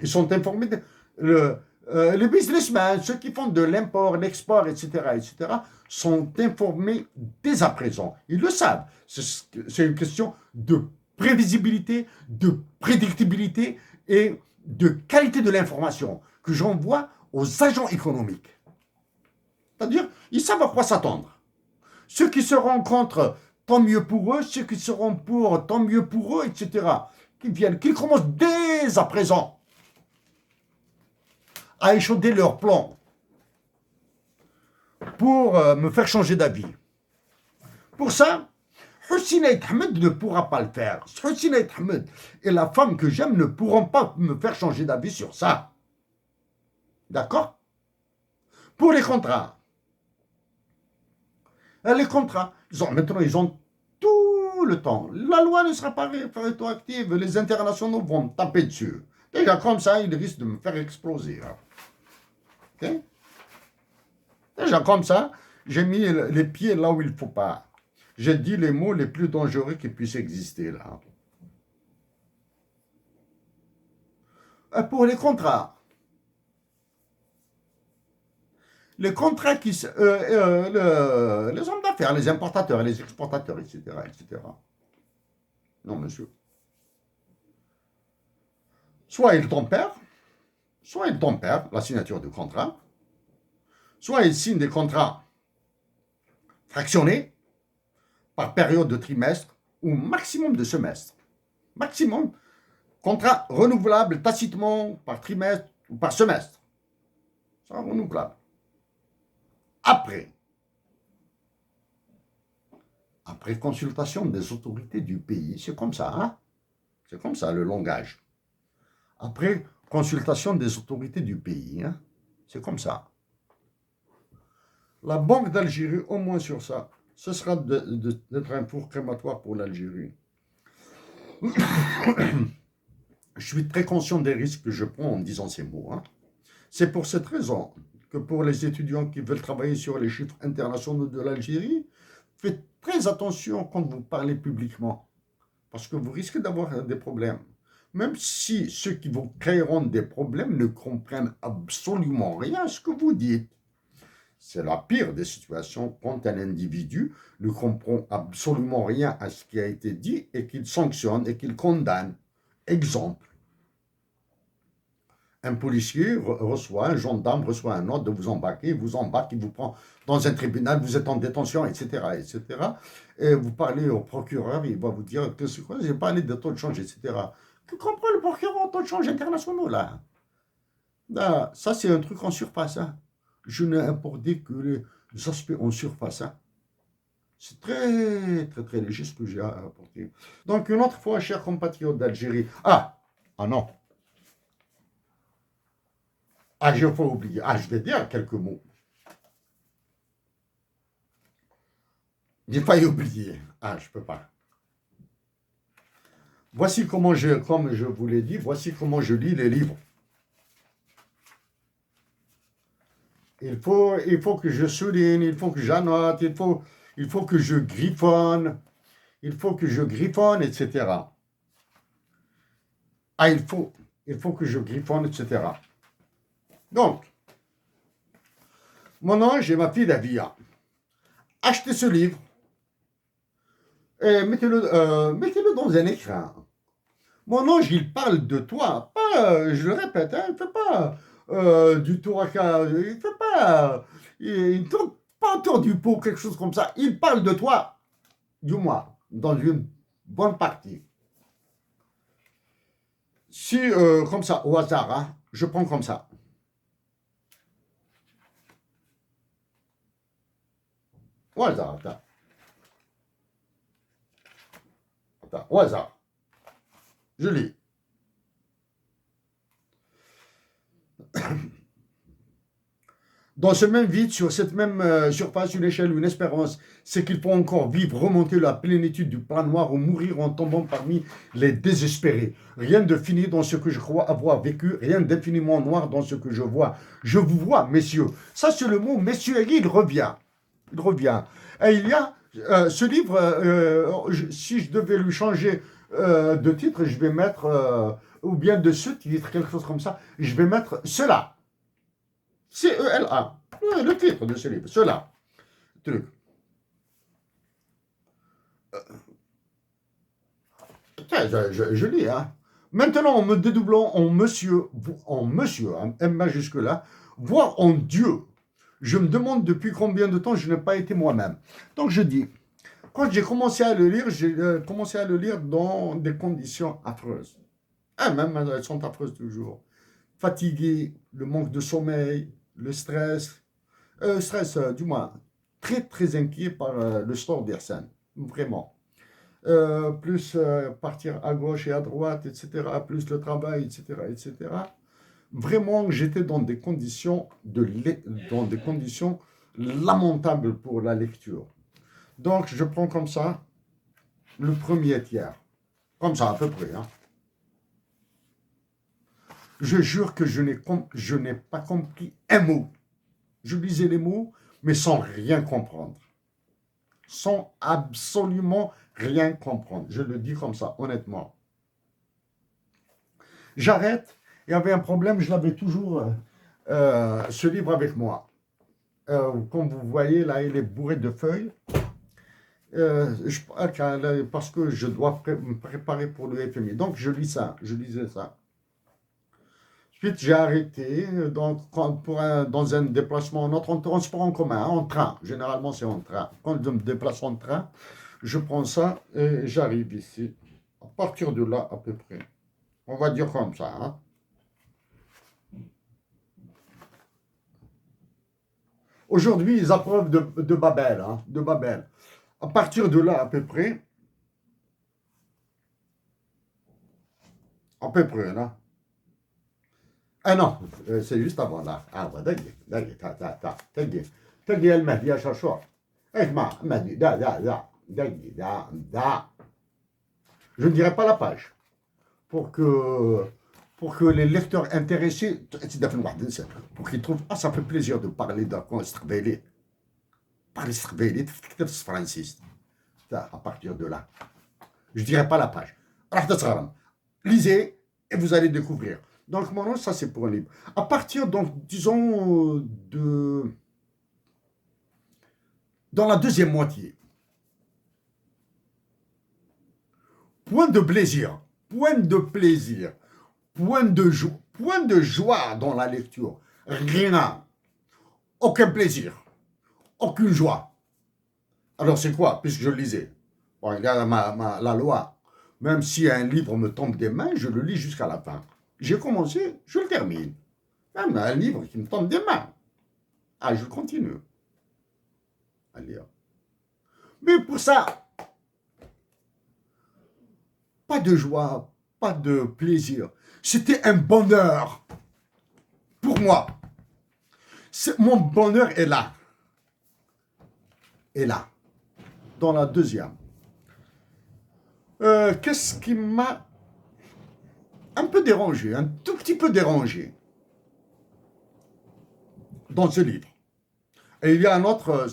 ils sont informés. Les businessmen, ceux qui font de l'import, l'export, etc., sont informés dès à présent. Ils le savent. C'est une question de prévisibilité, de prédictibilité et de qualité de l'information que j'envoie aux agents économiques. C'est-à-dire, ils savent à quoi s'attendre. Ceux qui seront contre, tant mieux pour eux. Ceux qui seront pour, tant mieux pour eux, etc. Qu'ils commencent dès à présent à échauder leur plan pour me faire changer d'avis. Pour ça, Hussein Ahmed ne pourra pas le faire. Hussein Ahmed et la femme que j'aime ne pourront pas me faire changer d'avis sur ça. D'accord? Pour les contrats. Maintenant, ils ont tout le temps. La loi ne sera pas rétroactive. Les internationaux vont taper dessus. Déjà, comme ça, ils risquent de me faire exploser. Okay? Déjà, comme ça, j'ai mis les pieds là où il ne faut pas. J'ai dit les mots les plus dangereux qui puissent exister là. Pour les contrats qui, les hommes d'affaires, les importateurs, les exportateurs, etc., etc. Non, monsieur. Soit ils tempèrent la signature du contrat, soit ils signent des contrats fractionnés par période de trimestre ou maximum de semestre. Maximum. Contrat renouvelable tacitement par trimestre ou par semestre. Ça renouvelable. Après consultation des autorités du pays, c'est comme ça, hein? C'est comme ça le langage. Après consultation des autorités du pays, hein? C'est comme ça. La Banque d'Algérie, au moins sur ça, ce sera d'être un four crématoire pour l'Algérie. Je suis très conscient des risques que je prends en disant ces mots. Hein. C'est pour cette raison que pour les étudiants qui veulent travailler sur les chiffres internationaux de l'Algérie, faites très attention quand vous parlez publiquement, parce que vous risquez d'avoir des problèmes. Même si ceux qui vous créeront des problèmes ne comprennent absolument rien à ce que vous dites. C'est la pire des situations quand un individu ne comprend absolument rien à ce qui a été dit et qu'il sanctionne et qu'il condamne. Exemple, un policier reçoit, un gendarme reçoit un ordre de vous embarquer, il vous embarque, il vous prend dans un tribunal, vous êtes en détention, etc., etc. Et vous parlez au procureur, il va vous dire que c'est quoi, j'ai parlé de taux de change, etc. Tu comprends le procureur en taux de change internationaux, là? Là, ça, c'est un truc en surface. Hein. Je n'ai abordé que les aspects en surface. Hein. C'est très, très, très léger ce que j'ai apporté. Donc, une autre fois, chers compatriotes d'Algérie. Ah non. J'ai pas oublié. Je vais dire quelques mots. J'ai failli oublier. Je peux pas. Voici comment comme je vous l'ai dit, voici comment je lis les livres. Il faut que je souligne, il faut que j'annote, il faut que je griffonne, etc. Il faut que je griffonne, etc. Donc, mon ange et ma fille Davia, achetez ce livre et mettez-le dans un écran. Mon ange, il parle de toi, pas, je le répète, il ne fait pas du tour à cas, il ne fait pas, il ne tourne pas autour du pot, quelque chose comme ça. Il parle de toi, du moins, dans une bonne partie. Si, comme ça, au hasard, hein, je prends comme ça. Au hasard, attends, au hasard. Je lis. Dans ce même vide, sur cette même surface, une échelle, une espérance, c'est qu'il faut encore vivre, remonter la plénitude du plan noir ou mourir en tombant parmi les désespérés. Rien de fini dans ce que je crois avoir vécu, rien d'infiniment noir dans ce que je vois. Je vous vois, messieurs. Ça, c'est le mot messieurs, et il revient. Il revient. Et il y a ce livre, si je devais lui changer de titre, je vais mettre, ou bien de ce titre, quelque chose comme ça, je vais mettre cela. C-E-L-A. Le titre de ce livre, cela. Truc. Je lis, hein. Maintenant, en me dédoublant en monsieur, hein, M majuscule là, voire en Dieu, je me demande depuis combien de temps je n'ai pas été moi-même. Donc je dis, quand j'ai commencé à le lire, j'ai commencé à le lire dans des conditions affreuses. Même elles sont affreuses toujours. Fatigué, le manque de sommeil, le stress, du moins, très très inquiet par le sort d'Arsène, vraiment. Plus partir à gauche et à droite, etc., plus le travail, etc., etc. Vraiment, j'étais dans des conditions lamentables pour la lecture. Donc, je prends comme ça le premier tiers, comme ça à peu près. Hein. Je jure que je n'ai pas compris un mot. Je lisais les mots, mais sans rien comprendre. Sans absolument rien comprendre. Je le dis comme ça, honnêtement. J'arrête. Il y avait un problème, je l'avais toujours, ce livre avec moi. Comme vous voyez, là, il est bourré de feuilles. Parce que je dois me préparer pour le FMI. Donc, je lisais ça. Ensuite, j'ai arrêté dans un déplacement en transport en commun, en train. Généralement, c'est en train. Quand je me déplace en train, je prends ça et j'arrive ici. À partir de là, à peu près. On va dire comme ça. Hein. Aujourd'hui, ils approuvent de Babel. Hein, de Babel. À partir de là, à peu près. Là. Non, c'est juste avant là. تلقي المهدي يا شرشور اسمع المهدي je ne dirai pas la page pour que les lecteurs intéressés pour qu'ils trouvent ça fait plaisir de parler d'un coin استقبالي parler استقبالي تكتب فرنسيس à partir de là je ne dirai pas la page lisez et vous allez découvrir. Donc, mon nom, ça, c'est pour un livre. À partir, donc, disons, dans la deuxième moitié, point de plaisir, point de joie dans la lecture. Rien. Aucun plaisir. Aucune joie. Alors, c'est quoi, puisque je le lisais? Bon, il y a la loi. Même si un livre me tombe des mains, je le lis jusqu'à la fin. J'ai commencé, je le termine. Même un livre qui me tombe des mains, ah, je continue à lire. Mais pour ça, pas de joie, pas de plaisir. C'était un bonheur pour moi. Mon bonheur est là. Est là. Dans la deuxième. Qu'est-ce qui m'a un peu dérangé, un tout petit peu dérangé dans ce livre? Et il y a un autre,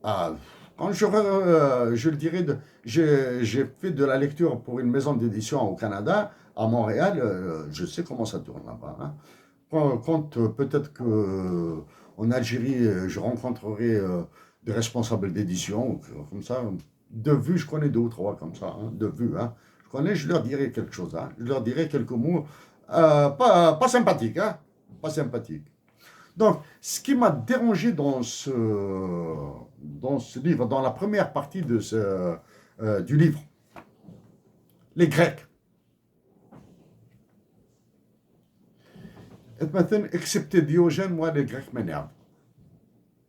ah, quand je le dirais, j'ai fait de la lecture pour une maison d'édition au Canada, à Montréal, je sais comment ça tourne là-bas. Hein. Peut-être que en Algérie, je rencontrerai des responsables d'édition, comme ça, de vue, je connais deux ou trois comme ça, hein, de vue. Hein. Je connais, je leur dirai quelque chose, hein, je leur dirai quelques mots, pas sympathiques, hein, pas sympathiques. Donc, ce qui m'a dérangé dans ce livre, dans la première partie du livre, les Grecs. Et maintenant, excepté Diogène, moi, les Grecs m'énervent.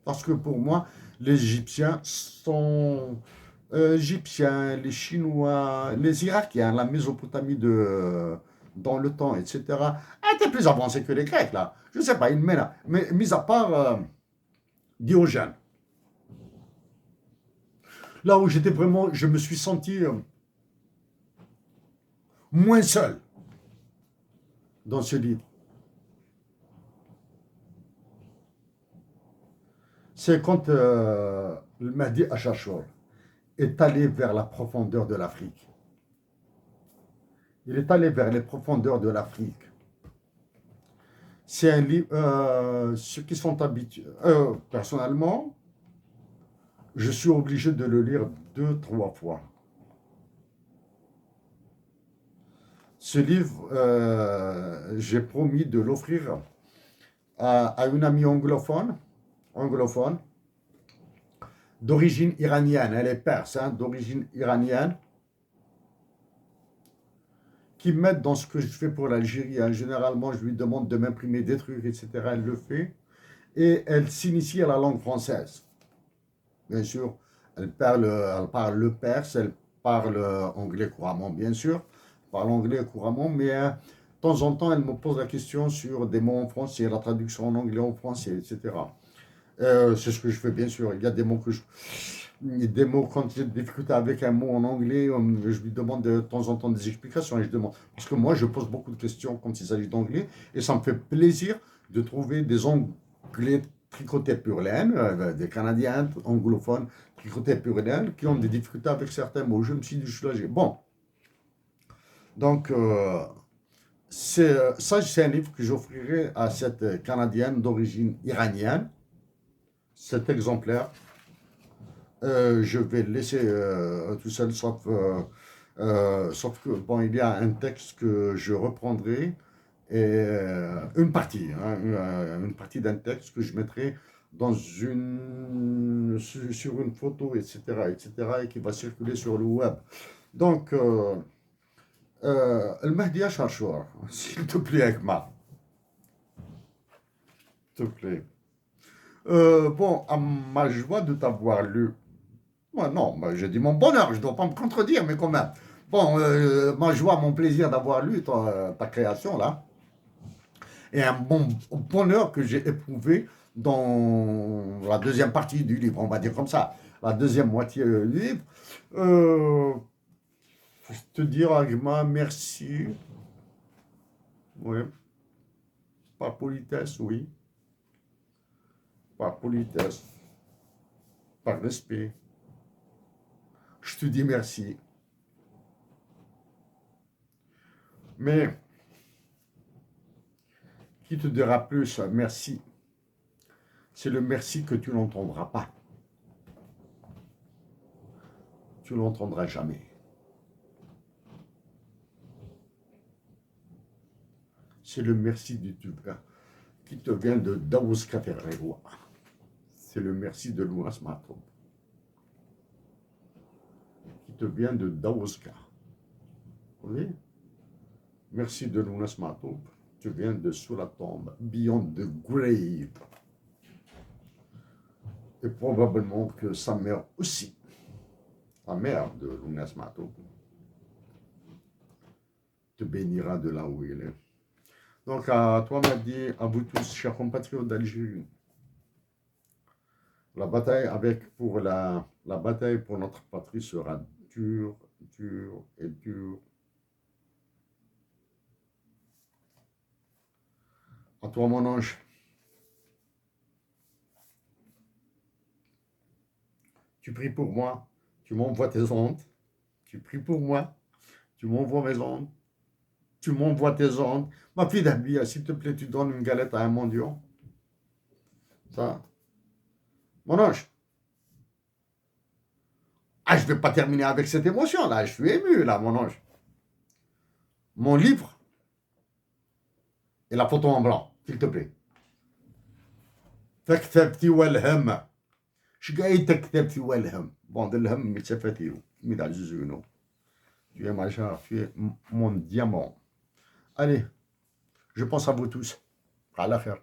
Parce que pour moi, les Égyptiens sont Égyptiens, les Chinois, les Irakiens, la Mésopotamie dans le temps, etc., étaient plus avancés que les Grecs, là. Je ne sais pas, ils m'énervent. Mais mis à part Diogène, là où j'étais vraiment, je me suis senti moins seul dans ce livre. C'est quand le Mahdi Achachor est allé vers la profondeur de l'Afrique. Il est allé vers les profondeurs de l'Afrique. C'est un livre, ceux qui sont habitués, personnellement, je suis obligé de le lire 2, 3 fois. Ce livre, j'ai promis de l'offrir à une amie anglophone, d'origine iranienne, elle est perse, hein, d'origine iranienne, qui m'aide dans ce que je fais pour l'Algérie. Hein. Généralement, je lui demande de m'imprimer des trucs, etc. Elle le fait. Et elle s'initie à la langue française. Bien sûr, elle parle le perse, elle parle anglais couramment, bien sûr. Elle parle anglais couramment, mais de temps en temps, elle me pose la question sur des mots en français, la traduction en anglais en français, etc. C'est ce que je fais, bien sûr. Il y a des mots des mots, quand j'ai des difficultés avec un mot en anglais, je lui demande de temps en temps des explications. Et je demande, parce que moi, je pose beaucoup de questions quand il s'agit d'anglais, et ça me fait plaisir de trouver des anglais tricotés pur laine, des Canadiens anglophones tricotés pur laine, qui ont des difficultés avec certains mots. Je me suis dit, je suis là, bon. Donc, ça, c'est un livre que j'offrirai à cette Canadienne d'origine iranienne, cet exemplaire. Je vais le laisser tout seul, sauf que, bon, il y a un texte que je reprendrai, et une partie d'un texte que je mettrai sur une photo, etc., et qui va circuler sur le web. Donc, El Mahdi Achachor, s'il te plaît, Akma, s'il te plaît. Bon, à ma joie de t'avoir lu. Ouais, non, bah, j'ai dit mon bonheur, je ne dois pas me contredire, mais quand même. Bon, ma joie, mon plaisir d'avoir lu ta création là, et un bon bonheur que j'ai éprouvé dans la deuxième partie du livre, on va dire comme ça, la deuxième moitié du livre. Je te dire, Agma, merci. Oui, par politesse, oui. Par politesse, par respect. Je te dis merci. Mais qui te dira plus merci? C'est le merci que tu n'entendras pas. Tu ne l'entendras jamais. C'est le merci qui te vient de Daouz Kaferrewa. C'est le merci de Lounas Matoub. te viens de Daouska. Oui. Merci de Lounas Matoub. Tu viens de sous la tombe, beyond the grave. Et probablement que sa mère aussi, la mère de Lounas Matoub, te bénira de là où il est. Donc à toi, Madi, à vous tous, chers compatriotes d'Algérie, la bataille la bataille pour notre patrie sera dure, dure et dure. À toi, mon ange. Tu pries pour moi, tu m'envoies tes ondes. Tu pries pour moi, tu m'envoies mes ondes. Tu m'envoies tes ondes. Ma fille d'Abia, s'il te plaît, tu donnes une galette à un mendiant. Ça. Mon ange. Ah, je ne vais pas terminer avec cette émotion, là. Je suis ému, là, mon ange. Mon livre et la photo en blanc, s'il te plaît. تكتبتي والهم شقاي تكتبتي والهم bon الهم متفتيو ميدا جوجونو tu es ma chère, tu es mon diamant. Allez, je pense à vous tous. À la faire.